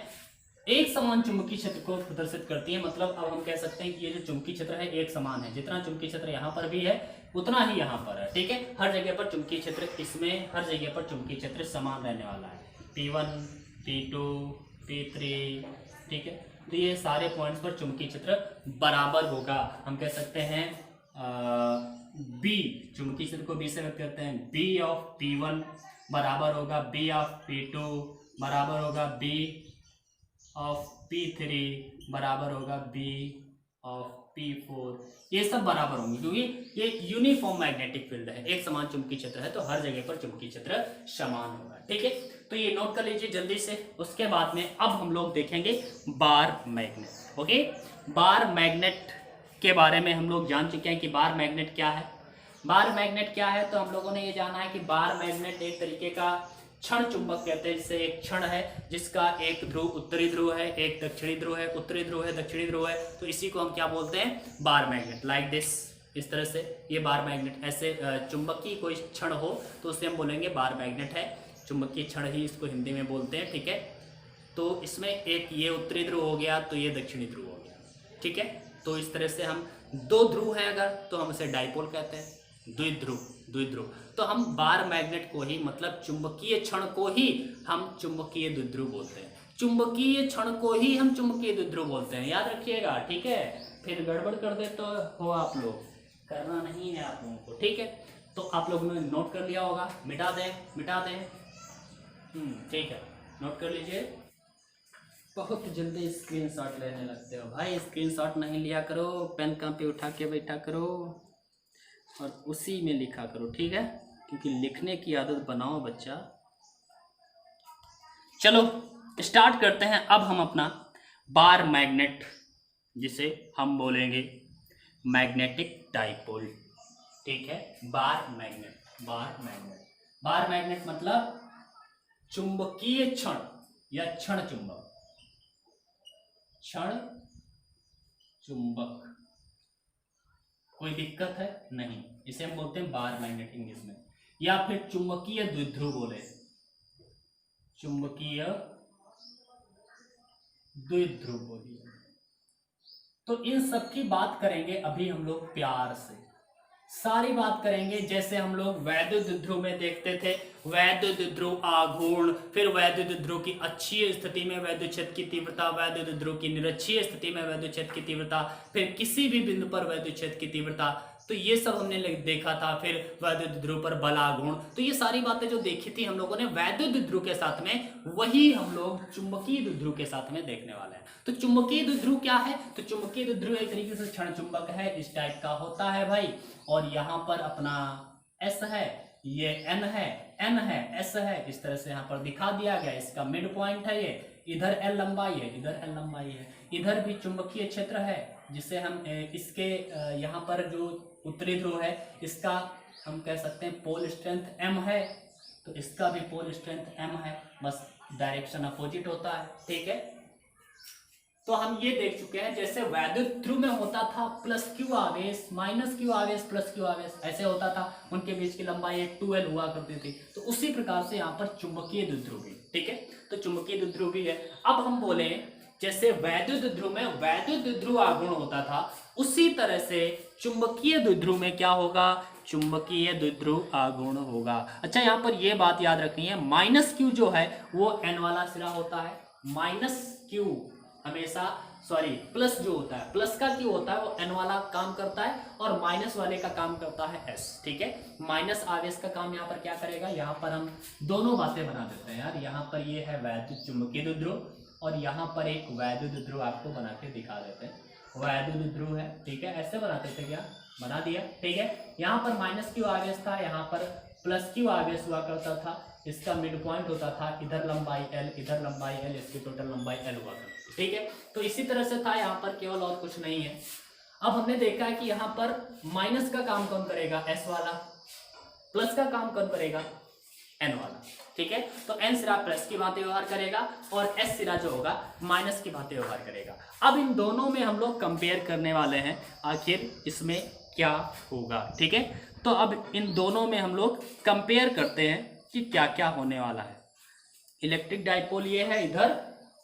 एक समान चुंबकीय क्षेत्र को प्रदर्शित करती हैं। मतलब अब हम कह सकते हैं कि ये जो चुंबकीय क्षेत्र है एक समान है, जितना चुंबकीय क्षेत्र यहाँ पर भी है उतना ही यहाँ पर है। ठीक है, हर जगह पर चुंबकीय क्षेत्र, इसमें हर जगह पर चुंबकीय क्षेत्र समान रहने वाला है, P1 P2 P3, ठीक है, तो ये सारे पॉइंट्स पर चुंबकीय क्षेत्र बराबर होगा। हम कह सकते हैं B, चुंबकीय क्षेत्र को B से व्यक्त करते हैं, B ऑफ P1 बराबर होगा B ऑफ P2 बराबर होगा B ऑफ P3 बराबर होगा B ऑफ P4, ये सब बराबर होंगे क्योंकि ये यूनिफॉर्म मैग्नेटिक फील्ड है, एक समान चुंबकीय क्षेत्र है तो हर जगह पर चुंबकीय क्षेत्र समान होगा। ठीक है, तो ये नोट कर लीजिए जल्दी से। उसके बाद में अब हम लोग देखेंगे bar magnet. Okay, bar magnet के बारे में हम लोग जान चुके हैं कि बार मैग्नेट क्या है। बार मैग्नेट क्या है तो हम लोगों ने ये जाना है कि बार मैग्नेट एक तरीके का क्षण चुंबक कहते हैं, जिससे एक क्षण है जिसका एक ध्रुव उत्तरी ध्रुव है, एक दक्षिणी ध्रुव है, उत्तरी ध्रुव है, दक्षिणी ध्रुव है, तो इसी को हम क्या बोलते हैं, बार मैग्नेट। लाइक दिस, इस तरह से ये बार मैग्नेट, ऐसे चुंबकीय कोई क्षण हो तो उसे हम बोलेंगे बार मैग्नेट है, चुंबकीय क्षण ही इसको हिंदी में बोलते हैं। ठीक है, तो इसमें एक ये उत्तरी ध्रुव हो गया तो ये दक्षिणी ध्रुव हो गया। ठीक है, तो इस तरह से हम दो ध्रुव हैं अगर तो हम इसे डाइपोल कहते हैं, द्विध्रुव, तो हम बार मैग्नेट को ही, मतलब चुंबकीय क्षण को ही हम चुंबकीय द्विध्रुव बोलते हैं, चुंबकीय क्षण को ही हम चुंबकीय द्विध्रुव बोलते हैं, याद रखिएगा। ठीक है, फिर गड़बड़ कर दे तो हो आप लोग, करना नहीं है आप लोगों को, ठीक है। तो आप लोगों ने नोट कर लिया होगा, मिटा दें। ठीक है, नोट कर लीजिए। बहुत जल्दी स्क्रीनशॉट लेने लगते हो भाई, स्क्रीनशॉट नहीं लिया करो, पेन कॉपी उठा के बैठा करो और उसी में लिखा करो, ठीक है, क्योंकि लिखने की आदत बनाओ बच्चा। चलो स्टार्ट करते हैं। अब हम अपना बार मैग्नेट, जिसे हम बोलेंगे मैग्नेटिक डाइपोल, ठीक है। बार मैग्नेट मतलब चुंबकीय क्षण या क्षण चुंबक। कोई दिक्कत है नहीं, इसे हम बोलते हैं बार मैग्नेट इंग्लिश में, या फिर चुंबकीय द्विध्रुव बोले, चुंबकीय द्विध्रुव बोलिए। तो इन सब की बात करेंगे अभी हम लोग प्यार से, सारी बात करेंगे। जैसे हम लोग वैद्युत द्विध्रुव में देखते थे, वैद्युत द्विध्रुव आघूर्ण, फिर वैद्युत द्विध्रुव की अक्षीय स्थिति में वैद्युत क्षेत्र की तीव्रता, वैद्युत द्विध्रुव की निरक्षीय स्थिति में वैद्युत क्षेत्र की तीव्रता, फिर किसी भी बिंदु पर वैद्युत क्षेत्र की तीव्रता, तो ये सब हमने देखा था। फिर वैद्युत द्विध्रुव पर बल आघूर्ण, तो ये सारी बातें जो देखी थी हम लोगों ने वैद्युत द्विध्रुव के साथ में, वही हम लोग चुंबकीय द्विध्रुव के साथ में देखने वाले हैं। तो चुंबकीय द्विध्रुव क्या है? तो चुंबकीय द्विध्रुव एक तरीके से क्षण चुंबक है, इस टाइप का होता है भाई। और यहाँ पर अपना S है, ये N है, S है, इस तरह से यहाँ पर दिखा दिया गया। इसका मिड पॉइंट है ये, इधर L लंबाई है, इधर L लंबाई है। इधर भी चुंबकीय क्षेत्र है, जिसे हम इसके यहाँ पर जो उत्तरी ध्रुव है, इसका हम कह सकते हैं पोल स्ट्रेंथ M है, तो इसका भी पोल स्ट्रेंथ M है, बस डायरेक्शन अपोजिट होता है, ठीक है। तो हम ये देख चुके हैं, जैसे वैद्युत ध्रुव में होता था प्लस क्यू आवेश, माइनस क्यू आवेश, प्लस क्यू आवेश, ऐसे होता था, उनके बीच की लंबाई 2L हुआ करती थी। तो उसी प्रकार से यहाँ पर चुंबकीय द्विध्रुव भी, ठीक है, तो चुंबकीय द्विध्रुव भी है। अब हम बोले जैसे वैद्युत द्विध्रुव में वैद्युत द्विध्रुव आघूर्ण होता था, उसी तरह से चुंबकीय द्विध्रुव में क्या होगा? चुंबकीय द्विध्रुव आघूर्ण होगा। अच्छा, यहाँ पर ये बात याद रखनी है, माइनस क्यू जो है वो N वाला सिरा होता है, माइनस क्यू हमेशा, सॉरी प्लस जो होता है, प्लस का क्यू होता है वो N वाला काम करता है, और माइनस वाले का काम करता है S, ठीक है। माइनस आवेश का काम यहाँ पर क्या करेगा? यहाँ पर हम दोनों बातें बना देते हैं यार। यहाँ पर ये है वैद्युत चुंबकीय द्विध्रुव, और यहाँ पर एक वैद्युत द्विध्रुव आपको बना के दिखा देते हैं, वैद्युत द्विध्रुव है, ठीक है। ऐसे बनाते थे क्या? बना दिया, ठीक है। यहाँ पर माइनस क्यू आवेश था, यहाँ पर प्लस क्यू आवेश हुआ करता था, इसका मिड पॉइंट होता था, इधर लंबाई L, इधर लंबाई L, इसकी टोटल लंबाई L हुआ करती थी, ठीक है। तो इसी तरह से था यहाँ पर, केवल और कुछ नहीं है। अब हमने देखा है कि यहाँ पर माइनस का काम कौन करेगा? S वाला, प्लस का काम कौन करेगा? N वाला, ठीक है। तो N सिरा प्लस की भांति व्यवहार करेगा और S सिरा जो होगा माइनस की भांति व्यवहार करेगा। अब इन दोनों में हम लोग कंपेयर करने वाले हैं, आखिर इसमें क्या होगा, ठीक है। तो अब इन दोनों में हम लोग कंपेयर करते हैं कि क्या क्या होने वाला है। इलेक्ट्रिक डाइपोल ये है इधर,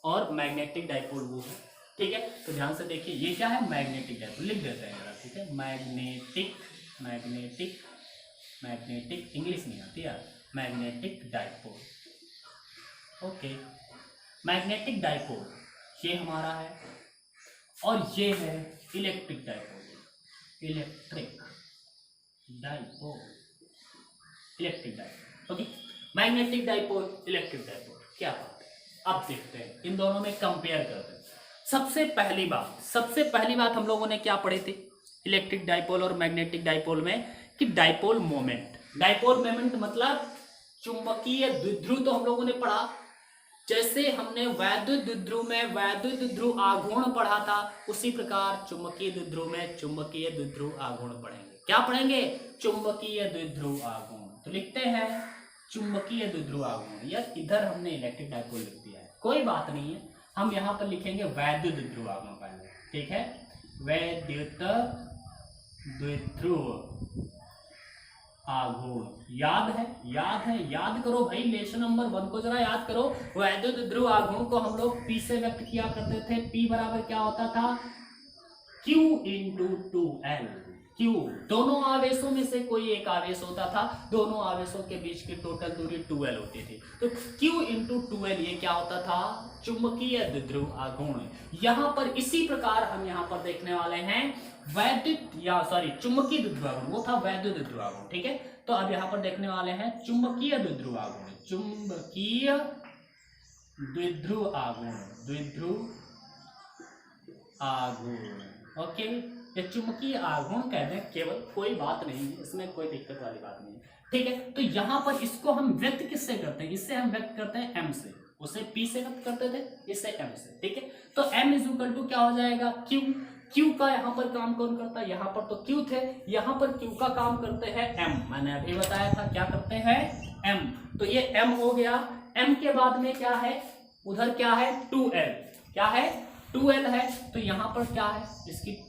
और मैग्नेटिक डाइपोल वो है, ठीक है। तो ध्यान से देखिए, ये क्या है? मैग्नेटिक डाइपोल, लिख देते हैं जरा, ठीक है। मैग्नेटिक इंग्लिश नहीं आती यार, magnetic dipole, okay. Magnetic dipole ये हमारा है, और ये है electric dipole, electric dipole, okay. Magnetic dipole, electric dipole, क्या बात है। अब देखते हैं, इन दोनों में कंपेयर करते हैं। सबसे पहली बात हम लोगों ने क्या पढ़ी थी इलेक्ट्रिक डाइपोल और मैग्नेटिक डाइपोल में, कि डाइपोल मोमेंट मतलब चुंबकीय द्विध्रुव तो हम लोगों ने पढ़ा। जैसे हमने वैद्युत द्विध्रुव में वैद्युत द्विध्रुव आघूर्ण पढ़ा था, उसी प्रकार चुंबकीय द्विध्रुव में चुंबकीय द्विध्रुव आघूर्ण पढ़ेंगे। क्या पढ़ेंगे? चुंबकीय द्विध्रुव आघूर्ण। तो लिखते हैं चुंबकीय द्विध्रुव आघूर्ण, या इधर हमने इलेक्ट्रिक डाइपोल लिख दिया है, कोई बात नहीं है। हम यहाँ पर लिखेंगे वैद्युत द्विध्रुव आघूर्ण पहले, ठीक है। वैद्युत द्विध्रुव आघूर्ण, याद करो भाई, लेसन नंबर 1 को जरा याद करो। वैद्युत द्विध्रुव आघूर्ण को हम लोग P से व्यक्त किया करते थे। P बराबर क्या होता था? Q × 2L, Q, दोनों आवेशों में से कोई एक आवेश होता था, दोनों आवेशों के बीच की टोटल दूरी 2L होती थी। तो Q इंटू 2L ये क्या होता था, चुंबकीय द्विध्रुव आघूर्ण। यहाँ पर इसी प्रकार हम यहाँ पर देखने वाले हैं वैद्युत या सॉरी चुंबकीय द्विध्रुव आघूर्ण, वो था वैद्युत द्विध्रुव आघूर्ण, ठीक है। तो अब यहाँ पर देखने वाले हैं चुंबकीय द्विध्रुव आघूर्ण, चुंबकीय द्विध्रुव आघूर्ण, द्विध्रुव आघूर्ण, ओके। ये चुंबकीय आघूर्ण कहते हैं केवल, कोई बात नहीं है इसमें, कोई दिक्कत वाली बात नहीं है, ठीक है। तो यहाँ पर इसको हम व्यक्त किससे करते हैं, इससे हम व्यक्त करते हैं m से, उसे p से व्यक्त करते थे, इससे m से, ठीक है। तो m इज इक्वल टू क्या हो जाएगा, q का यहाँ पर काम कौन करता है, यहाँ पर तो q थे, यहाँ पर q का काम करते हैं m, मैंने अभी बताया था क्या करते हैं m। तो ये m हो गया, m के बाद में क्या है, उधर क्या है 2L, क्या है 2L है, तो यहाँ पर क्या है, इसकी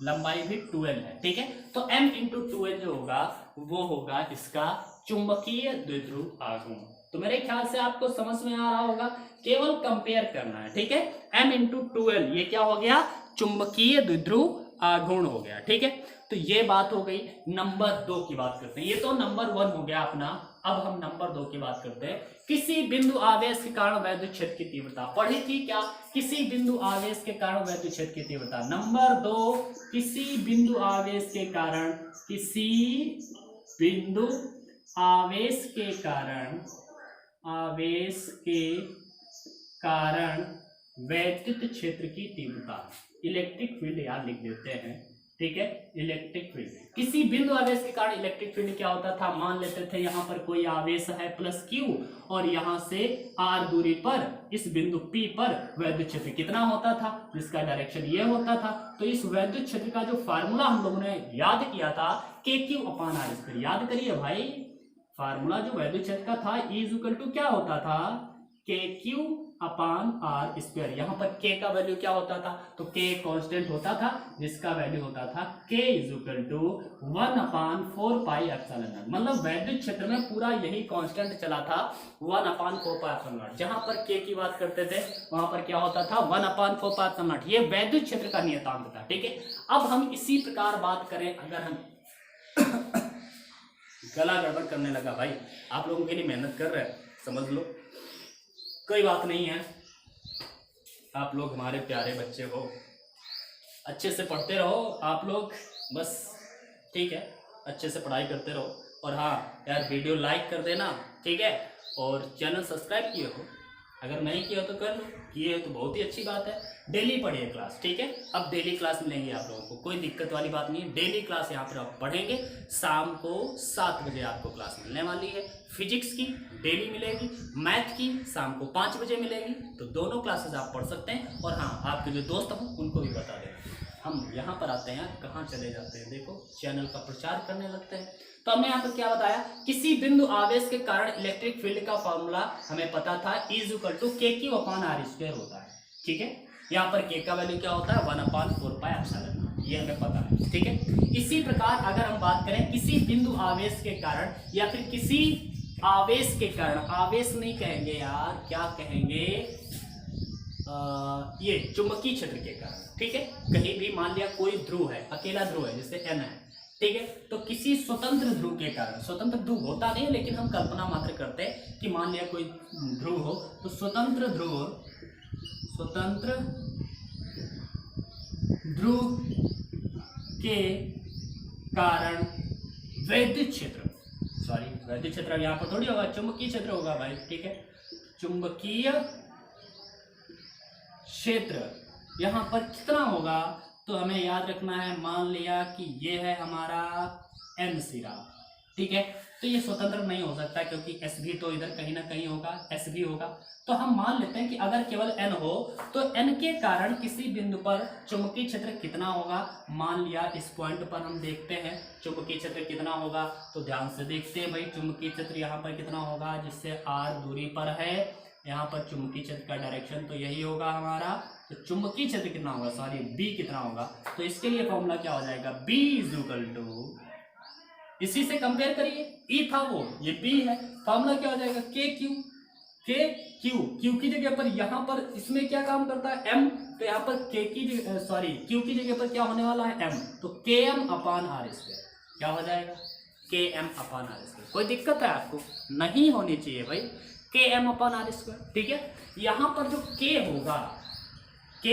लंबाई भी 2L है, ठीक है। तो m इंटू 2L जो होगा वो होगा इसका चुंबकीय द्विध्रुव आघूर्ण। तो मेरे ख्याल से आपको समझ में आ रहा होगा, केवल कंपेयर करना है, ठीक है। m इंटू 2L ये क्या हो गया, चुंबकीय द्विध्रुव आघूर्ण हो गया, ठीक है। तो ये बात हो गई। नंबर 2 की बात करते हैं, ये तो नंबर 1 हो गया अपना, अब हम नंबर 2 की बात करते हैं। किसी बिंदु आवेश के कारण वैद्युत क्षेत्र की तीव्रता, पढ़ी थी क्या, किसी बिंदु आवेश के कारण वैद्युत क्षेत्र की तीव्रता। नंबर 2, किसी बिंदु आवेश के कारण, किसी बिंदु आवेश के कारण, आवेश के कारण वैद्युत क्षेत्र की तीव्रता, इलेक्ट्रिक फील्ड यार लिख देते हैं, ठीक है, इलेक्ट्रिक फील्ड। किसी बिंदु आवेश के कारण इलेक्ट्रिक फील्ड क्या होता था, मान लेते थे यहाँ पर कोई आवेश है प्लस Q और यहाँ से R दूरी पर इस बिंदु P पर वैद्युत क्षेत्र कितना होता था, जिसका डायरेक्शन ये होता था। तो इस वैद्युत क्षेत्र का जो फार्मूला हम लोगों ने याद किया था KQ/R², याद करिए भाई, फार्मूला जो वैद्युत क्षेत्र का था E इक्वल टू क्या होता था, KQ/R²। यहाँ पर K का वैल्यू क्या होता था, तो K कांस्टेंट होता था जिसका वैल्यू होता था K इक्वल टू 1/4πε0। मतलब वैद्युत क्षेत्र में पूरा यही कांस्टेंट चला था 1/4πε0। जहां पर K की बात करते थे वहां पर क्या होता था 1/4πε0। ये वैद्युत क्षेत्र का नियतांक था, ठीक है। अब हम इसी प्रकार बात करें, अगर हम गला गड़बड़ करने लगा भाई, आप लोगों के लिए मेहनत कर रहे हैं, समझ लो, कोई बात नहीं है, आप लोग हमारे प्यारे बच्चे हो, अच्छे से पढ़ते रहो आप लोग, बस ठीक है, अच्छे से पढ़ाई करते रहो। और हाँ यार, वीडियो लाइक कर देना, ठीक है, और चैनल सब्सक्राइब किए हो, अगर नहीं किया तो कर लो, किए हो तो बहुत ही अच्छी बात है। डेली पढ़िए क्लास, ठीक है। अब डेली क्लास मिलेंगी आप लोगों को, कोई दिक्कत वाली बात नहीं है, डेली क्लास यहाँ पर आप पढ़ेंगे। शाम को 7 बजे आपको क्लास मिलने वाली है, फिजिक्स की डेली मिलेगी, मैथ की शाम को 5 बजे मिलेगी। तो दोनों क्लासेस आप पढ़ सकते हैं। और हाँ, आपके जो दोस्त हों उनको भी बता दें, हम यहाँ पर आते हैं, कहाँ चले जाते हैं, देखो चैनल का प्रचार करने लगते हैं। तो हमने यहाँ पर क्या बताया, किसी बिंदु आवेश के कारण इलेक्ट्रिक फील्ड का फॉर्मूला हमें पता था E इक्वल टू KQ/R² होता है, ठीक है। यहाँ पर K का वैल्यू क्या होता है 1/4πε0, ये हमें पता है, ठीक है। इसी प्रकार अगर हम बात करें किसी बिंदु आवेश के कारण या फिर किसी आवेश के कारण, आवेश नहीं कहेंगे यार, क्या कहेंगे, ये चुंबकीय क्षेत्र के कारण, ठीक है। कहीं भी मान लिया कोई ध्रुव है, अकेला ध्रुव है जैसे N है, ठीक है। तो किसी स्वतंत्र ध्रुव के कारण, स्वतंत्र ध्रुव होता नहीं लेकिन हम कल्पना मात्र करते हैं कि मान लिया कोई ध्रुव हो, तो स्वतंत्र ध्रुव के कारण वैद्युत क्षेत्र, सॉरी वैद्युत क्षेत्र यहाँ पर थोड़ी होगा, चुंबकीय क्षेत्र होगा भाई, ठीक है। चुंबकीय क्षेत्र यहाँ पर कितना होगा, तो हमें याद रखना है, मान लिया कि ये है हमारा N सिरा, ठीक है। तो ये स्वतंत्र नहीं हो सकता क्योंकि S भी तो इधर कहीं ना कहीं होगा, S भी होगा। तो हम मान लेते हैं कि अगर केवल N हो तो N के कारण किसी बिंदु पर चुंबकीय क्षेत्र कितना होगा। मान लिया इस पॉइंट पर हम देखते हैं चुंबकीय क्षेत्र कितना होगा, तो ध्यान से देखते हैं भाई, चुंबकीय क्षेत्र यहाँ पर कितना होगा, जिससे R दूरी पर है, यहाँ पर चुंबकीय क्षेत्र का डायरेक्शन तो यही होगा हमारा। तो चुंबकीय क्षेत्र कितना होगा, सॉरी B कितना होगा, तो इसके लिए फॉर्मूला क्या हो जाएगा, B इक्वल टू, इसी से कंपेयर करिए, E था वो, ये B है, फॉर्मूला क्या हो जाएगा KQ, के क्यू की जगह पर यहाँ पर इसमें क्या काम करता है एम, तो यहाँ पर के की क्यू की जगह पर क्या होने वाला है एम, तो के एम अपान आर स्क्वायर क्या हो जाएगा के एम अपान आर स्क्वायर। कोई दिक्कत है आपको? नहीं होनी चाहिए भाई, के एम अपान आर स्क्वायर। ठीक है, यहाँ पर जो के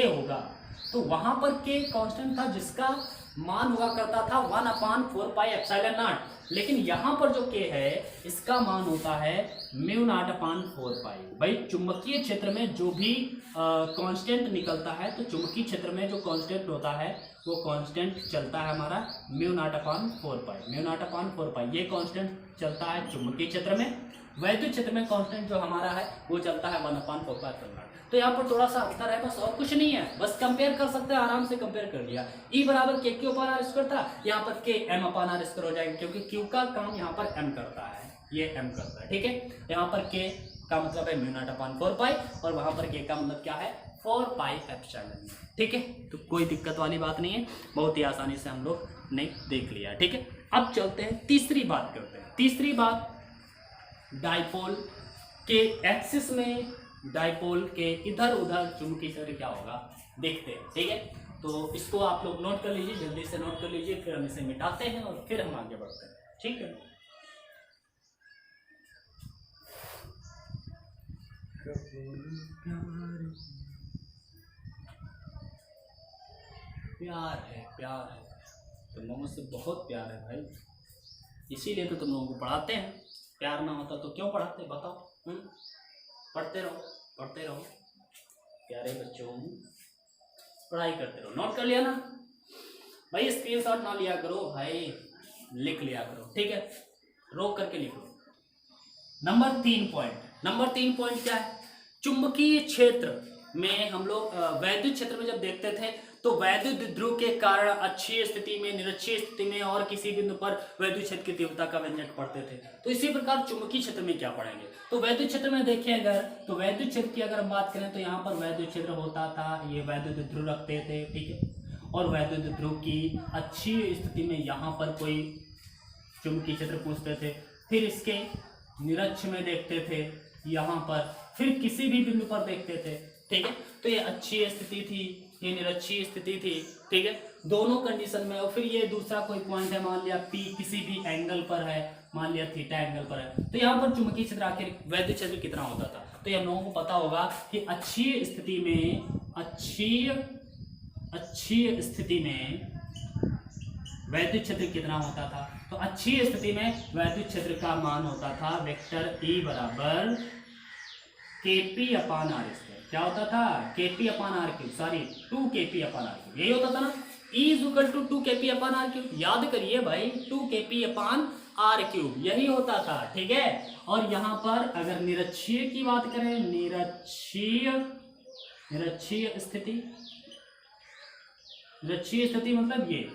होगा तो वहां पर के कांस्टेंट था जिसका मान हुआ करता था 1/4πε0, लेकिन यहाँ पर जो के है इसका मान होता है μ0/4π। भाई चुंबकीय क्षेत्र में जो भी कांस्टेंट निकलता है तो चुंबकीय क्षेत्र में जो कांस्टेंट होता है वो कांस्टेंट चलता है हमारा μ0/4π। μ0/4π ये कांस्टेंट चलता है चुंबकीय क्षेत्र में। वैद्युत क्षेत्र में कांस्टेंट जो हमारा है वो चलता है 1/4π। तो यहाँ पर थोड़ा सा अंतर है, बस और कुछ नहीं है, बस कंपेयर कर सकते हैं, आराम से कंपेयर कर लिया। E बराबर के क्यू अपान आर स्क्वायर था, यहाँ पर के एम अपान आर स्क्वायर हो जाएगा क्योंकि क्यू का काम यहाँ पर एम करता है, ये एम करता है। ठीक है, यहाँ पर के का मतलब है μ0/4π और वहां पर के का मतलब क्या है 4πε। ठीक है, तो कोई दिक्कत वाली बात नहीं है, बहुत ही आसानी से हम लोग ने देख लिया। ठीक है, अब चलते हैं तीसरी बात करते हैं। तीसरी बात डाइपोल के एक्सिस में, डाइपोल के इधर उधर चुंबकीय क्षेत्र क्या होगा देखते हैं। ठीक है, तो इसको आप लोग नोट कर लीजिए, जल्दी से नोट कर लीजिए, फिर हम इसे मिटाते हैं और फिर हम आगे बढ़ते हैं। ठीक है, प्यार है तुम लोगों से, बहुत प्यार है भाई, इसीलिए तो तुम लोगों को पढ़ाते हैं। प्यार ना होता तो क्यों पढ़ाते बताओ? पढ़ते रहो प्यारे बच्चों, पढ़ाई करते रहो। नोट कर लिया ना भाई? स्क्रीनशॉट ना लिया करो भाई, लिख लिया करो। ठीक है, रोक करके लिखो। नंबर 3 पॉइंट क्या है? चुंबकीय क्षेत्र में हम लोग वैद्युत क्षेत्र में जब देखते थे तो वैद्युत ध्रुव के कारण अक्षीय स्थिति में, निरक्षीय स्थिति में और किसी बिंदु पर वैद्युत क्षेत्र की तीव्रता का व्यंजक पढ़ते थे। तो इसी प्रकार चुंबकीय क्षेत्र में क्या पढ़ेंगे? तो वैद्युत क्षेत्र में देखें अगर, तो वैद्युत क्षेत्र की अगर हम बात करें तो यहाँ पर वैद्युत क्षेत्र होता था, ये वैद्युत ध्रुव रखते थे। ठीक है, और वैद्युत ध्रुव की अक्षीय स्थिति में यहाँ पर कोई चुंबकीय क्षेत्र पूछते थे, फिर इसके निरक्ष में देखते थे यहाँ पर, फिर किसी भी बिंदु पर देखते थे। ठीक है, तो ये अक्षीय स्थिति थी, ये निरक्षीय स्थिति थी। ठीक है, दोनों कंडीशन में। और फिर ये दूसरा कोई पॉइंट है, मान लिया P किसी भी एंगल पर है, मान लिया थीटा एंगल पर है, तो यहाँ पर चुंबकीय क्षेत्र आखिर वैद्युत क्षेत्र कितना होता था? तो ये हम लोगों को पता होगा कि अक्षीय स्थिति में वैद्युत क्षेत्र कितना होता था? तो अक्षीय स्थिति में वैद्युत क्षेत्र का मान होता था वेक्टर E बराबर KP अपान आर स्क्वायर। क्या होता था? KP upon R cube, sorry 2KP upon R cube, यही होता था ना। E is equal to 2KP upon R cube, याद करिए भाई, 2KP अपान आर क्यूब यही होता था। ठीक है, और यहाँ पर अगर निरक्षीय की बात करें, निरक्षीय स्थिति मतलब ये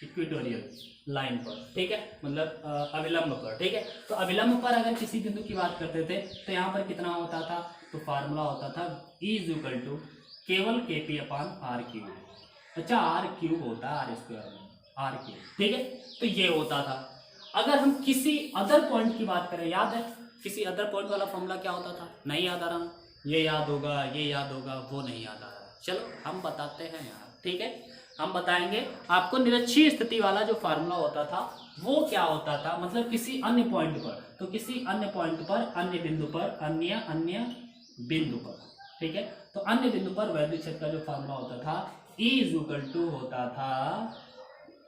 इक्वेटोरियल लाइन पर। ठीक है, मतलब अविलंब पर। ठीक है, तो अविलंब पर अगर किसी बिंदु की बात करते थे तो यहाँ पर कितना होता था? तो फार्मूला होता था E इज इक्वल टू केवल KP अपान आर क्यूब। अच्छा, आर क्यूब होता है आर स्क्वायर में, आर क्यूब। ठीक है, तो ये होता था। अगर हम किसी अदर पॉइंट की बात करें, याद है किसी अदर पॉइंट वाला फॉर्मूला क्या होता था? नहीं याद आ रहा? ये याद होगा, ये याद होगा, वो नहीं याद आ रहा। चलो हम बताते हैं यार। ठीक है, हम बताएंगे आपको निरक्षीय स्थिति वाला जो फार्मूला होता था वो क्या होता था, मतलब किसी अन्य पॉइंट पर, तो किसी अन्य पॉइंट पर, अन्य बिंदु पर, अन्य बिंदु पर। ठीक है, तो अन्य बिंदु पर वैद्युत क्षेत्र का जो फार्मूला होता था E इज इक्वल टू होता था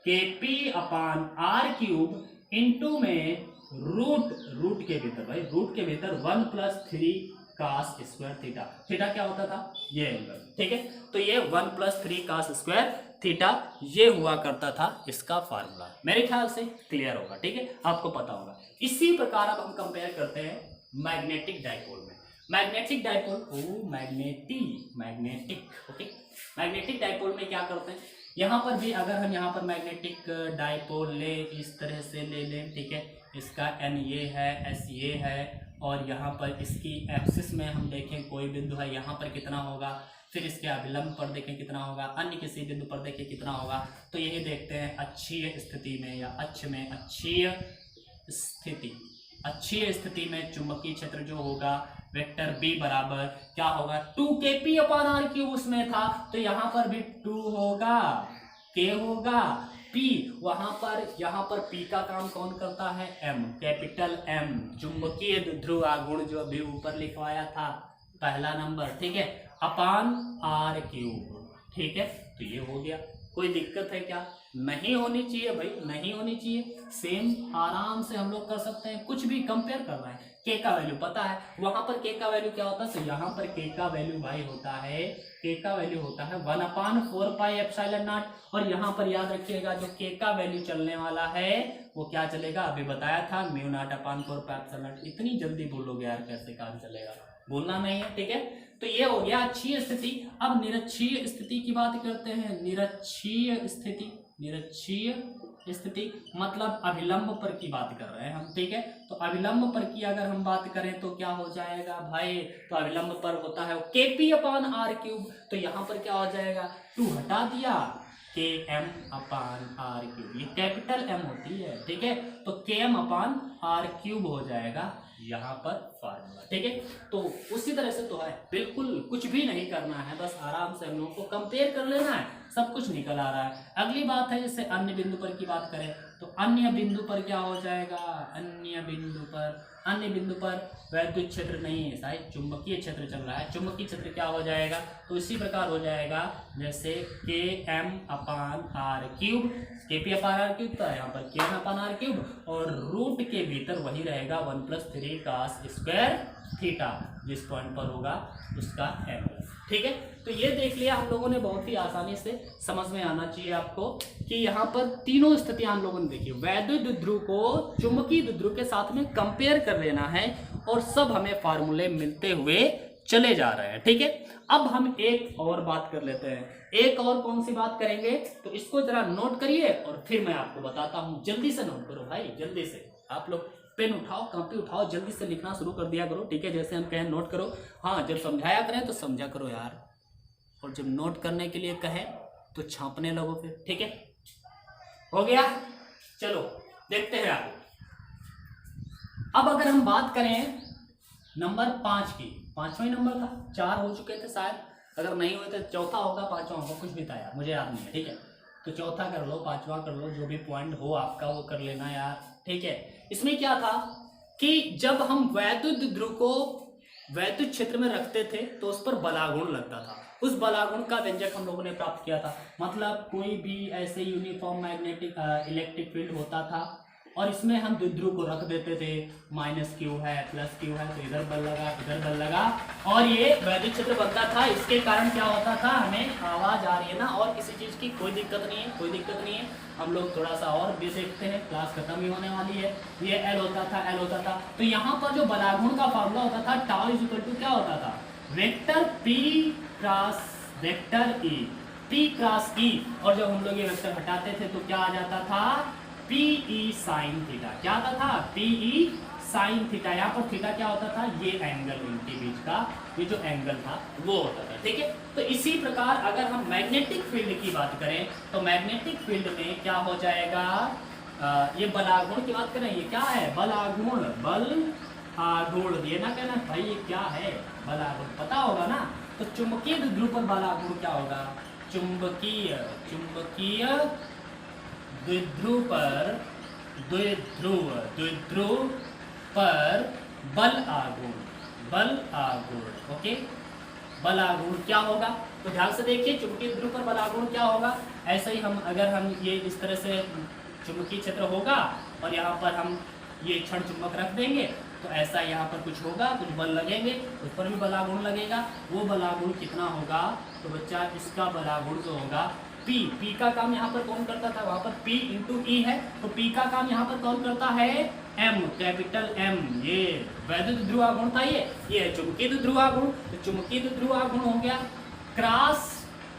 KP upon R cube into में रूट के भीतर, भाई रूट के भीतर 1+3 कास स्क्वायर थीटा। थीटा क्या होता था? ये एंगल। ठीक है, तो ये 1+3 कास स्क्वायर थीटा ये हुआ करता था इसका फार्मूला। मेरे ख्याल से क्लियर होगा। ठीक है, आपको पता होगा। इसी प्रकार अब हम कंपेयर करते हैं मैग्नेटिक डाइपोल में। Magnetic dipole, okay, magnetic dipole में क्या करते हैं? यहाँ पर भी अगर हम यहाँ पर मैग्नेटिक डाइपोल ले, इस तरह से ले लें। ठीक है, इसका N ये है, S ये है, और यहाँ पर इसकी एक्सिस में हम देखें कोई बिंदु है, यहाँ पर कितना होगा, फिर इसके अभिलंब पर देखें कितना होगा, अन्य किसी बिंदु पर देखें कितना होगा। तो यही देखते हैं अक्षीय स्थिति में या अक्ष में, अक्षीय स्थिति अच्छी स्थिति में चुंबकीय क्षेत्र जो होगा वेक्टर बी बराबर क्या होगा 2kp/r³ उसमें था, तो यहाँ पर भी 2 होगा, k होगा, p यहाँ पर p का काम कौन करता है m, कैपिटल M, चुंबकीय ध्रुव आघूर्ण जो अभी ऊपर लिखवाया था पहला नंबर, ठीक है, अपान r³, ठीक है। तो ये हो गया, कोई दिक्कत है क्या? नहीं होनी चाहिए भाई, नहीं होनी चाहिए। सेम आराम से हम लोग कर सकते हैं, कुछ भी कंपेयर करना है। के का वैल्यू पता है, वहां पर के का वैल्यू क्या होता है, तो यहाँ पर के का वैल्यू भाई होता है, के का वैल्यू होता है 1/4πε0, और यहाँ पर याद रखिएगा जो के का वैल्यू चलने वाला है वो क्या चलेगा, अभी बताया था μ0/4πε0। इतनी जल्दी बोलोगे यार, कैसे काम चलेगा, बोलना नहीं है, ठीक है। तो ये हो गया अच्छी स्थिति। अब निरक्षीय स्थिति की बात करते हैं। निरक्षीय स्थिति, निरक्षीय स्थिति मतलब अभिलंब पर की बात कर रहे हैं हम, ठीक है। तो अभिलंब पर की अगर हम बात करें तो क्या हो जाएगा भाई, तो अभिलंब पर होता है kp/r³, तो यहाँ पर क्या हो जाएगा 2 हटा दिया, km/r³, ये कैपिटल M होती है, ठीक है। तो km/r³ हो जाएगा यहाँ पर फार्मूला, ठीक है। तो उसी तरह से तो है, बिल्कुल कुछ भी नहीं करना है, बस आराम से हम लोगों को कंपेयर कर लेना है, सब कुछ निकल आ रहा है। अगली बात है जैसे अन्य बिंदु पर की बात करें तो अन्य बिंदु पर क्या हो जाएगा, अन्य बिंदु पर वैद्युत क्षेत्र नहीं है, शायद चुंबकीय क्षेत्र चल रहा है। चुंबकीय क्षेत्र क्या हो जाएगा, तो इसी प्रकार हो जाएगा जैसे km/r³, kp/r³ तो यहाँ पर km/r³ और रूट के भीतर वही रहेगा 1+3 cos²θ, जिस पॉइंट पर होगा उसका एंगल, ठीक है। तो ये देख लिया हम लोगों ने, बहुत ही आसानी से समझ में आना चाहिए आपको कि यहाँ पर तीनों स्थितियां हम लोगों ने देखी। वैद्युत ध्रुव को चुंबकीय ध्रुव के साथ में कंपेयर कर लेना है और सब हमें फार्मूले मिलते हुए चले जा रहे हैं, ठीक है। अब हम एक और बात कर लेते हैं। एक और कौन सी बात करेंगे, तो इसको जरा नोट करिए और फिर मैं आपको बताता हूँ। जल्दी से नोट करो भाई, जल्दी से आप लोग पेन उठाओ, कॉपी उठाओ, जल्दी से लिखना शुरू कर दिया करो, ठीक है। जैसे हम कहें नोट करो, हाँ जब समझाया करें तो समझा करो यार, और जब नोट करने के लिए कहें तो छापने लगो फिर, ठीक है। हो गया, चलो देखते हैं आगे। अब अगर हम बात करें नंबर 5 की, 5वां नंबर था, 4 हो चुके थे शायद, अगर नहीं हुए तो चौथा होगा, 5वां होगा, कुछ भी था यार, मुझे याद नहीं है, ठीक है। तो चौथा कर लो, 5वां कर लो, जो भी पॉइंट हो आपका वो कर लेना यार, ठीक है। इसमें क्या था कि जब हम वैद्युत ध्रुव को वैद्युत क्षेत्र में रखते थे तो उस पर बलागुण लगता था। उस बलागुण का व्यंजक हम लोगों ने प्राप्त किया था, मतलब कोई भी ऐसे यूनिफॉर्म मैग्नेटिक इलेक्ट्रिक फील्ड होता था और इसमें हम ध्रुव को रख देते थे, -q है +q है, तो इधर बल लगा, इधर बल लगा और ये वैद्युत क्षेत्र बनता था। इसके कारण क्या होता था, हमें आवाज आ रही है ना, और किसी चीज की कोई दिक्कत नहीं है, कोई दिक्कत नहीं है। हम लोग थोड़ा सा और भी देखते हैं, क्लास खत्म ही होने वाली है। ये L होता था, तो यहाँ पर जो बलागुण का फार्मूला होता था τ = क्या होता था, vector P cross vector E, P cross E, और जब हम लोग ये वेक्टर हटाते थे तो क्या आ जाता था, PE sin थीटा। क्या आता था, PE sin थीटा। यहाँ पर थीटा क्या होता था, ये एंगल इनके बीच का, ये जो एंगल था वो होता था, ठीक है। तो इसी प्रकार अगर हम मैग्नेटिक फील्ड की बात करें तो मैग्नेटिक फील्ड में क्या हो जाएगा, ये बलागुण की बात करें, ये क्या है, बलागुण, बल आघूर्ण, ये ना कहना भाई ये क्या है, बलागुण पता होगा ना। तो चुंबकीय ध्रुव पर बलागुण क्या होगा, चुंबकीय द्विध्रुव पर बल आघूर्ण, ओके। बल आघूर्ण क्या होगा, तो ध्यान से देखिए, चुंबकीय ध्रुव पर बल आघूर्ण क्या होगा। ऐसे ही हम अगर हम ये इस तरह से चुंबकीय क्षेत्र होगा और यहाँ पर हम ये क्षण चुंबक रख देंगे तो ऐसा यहाँ पर कुछ होगा, कुछ बल लगेंगे, उस पर भी बलागुण लगेगा। वो बलागुण कितना होगा, तो बच्चा इसका बलागुण जो होगा P का काम यहाँ पर कौन करता था, वहाँ पर P × E है, तो P का काम यहाँ पर कौन करता है, M, कैपिटल M। ये वैद्युत ध्रुवागुण था, ये है चुंबकीय ध्रुवागुण। तो चुंबकीय ध्रुवागुण हो गया क्रॉस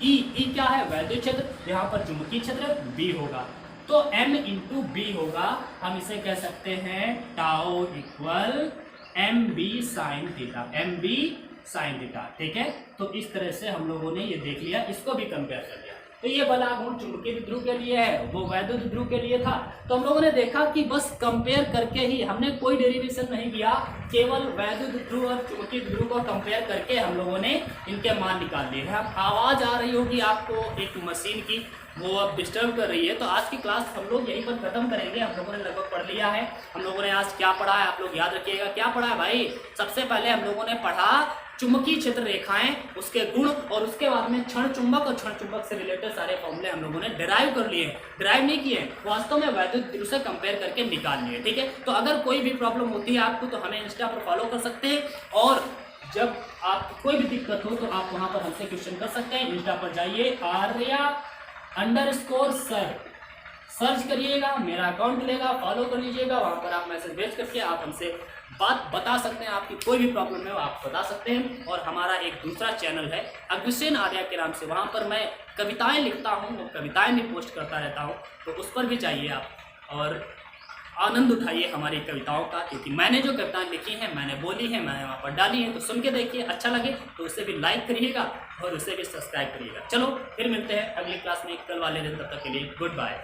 E क्या है, वैद्युत क्षेत्र, यहाँ पर चुंबकीय क्षेत्र B होगा, तो M × B होगा। हम इसे कह सकते हैं τ = MB sin theta, MB sin theta, ठीक है। तो इस तरह से हम लोगों ने ये देख लिया, इसको भी कंपेयर कर लिया। तो ये बला गुण चुंबकीय द्विध्रुव के लिए है, वो वैद्युत द्विध्रुव के लिए था। तो हम लोगों ने देखा कि बस कंपेयर करके ही, हमने कोई डेरिवेशन नहीं किया, केवल वैद्युत द्विध्रुव और चुंबकीय द्विध्रुव को कंपेयर करके हम लोगों ने इनके मान निकाल लिए हैं। अब आवाज़ आ रही होगी आपको एक मशीन की, वो अब डिस्टर्ब कर रही है। तो आज की क्लास हम लोग यहीं पर खत्म करेंगे। हम लोगों ने लगभग पढ़ लिया है। हम लोगों ने आज क्या पढ़ा है, आप लोग याद रखिएगा। क्या पढ़ा है भाई? सबसे पहले हम लोगों ने पढ़ा चुंबकीय क्षेत्र रेखाएं, उसके गुण, और उसके बाद में क्षण चुंबक और क्षण चुंबक से रिलेटेड सारे फॉर्मूले हम लोगों ने डिराइव कर लिए। डिराइव नहीं किए, वास्तव में वैद्युत द्विध्रुव से कंपेयर करके निकाल लिए। ठीक है, तो अगर कोई भी प्रॉब्लम होती है आपको तो हमें इंस्टा पर फॉलो कर सकते हैं, और जब आपको कोई भी दिक्कत हो तो आप वहाँ पर हमसे क्वेश्चन कर सकते हैं। इंस्टा पर जाइए, आर्या_सर सर्च करिएगा, मेरा अकाउंट मिलेगा, फॉलो कर लीजिएगा। वहाँ पर आप मैसेज भेज करके आप हमसे बात बता सकते हैं, आपकी कोई भी प्रॉब्लम है वो आप बता सकते हैं। और हमारा एक दूसरा चैनल है अग्रसेन आर्या के नाम से, वहाँ पर मैं कविताएं लिखता हूँ, वो कविताएं भी पोस्ट करता रहता हूँ, तो उस पर भी जाइए आप और आनंद उठाइए हमारी कविताओं का, क्योंकि मैंने जो कविताएं लिखी हैं, मैंने बोली हैं, मैंने वहाँ पर डाली हैं। तो सुन के देखिए, अच्छा लगे तो उसे भी लाइक करिएगा और उसे भी सब्सक्राइब करिएगा। चलो फिर मिलते हैं अगली क्लास में कल वाले दिन, तब तक के लिए गुड बाय।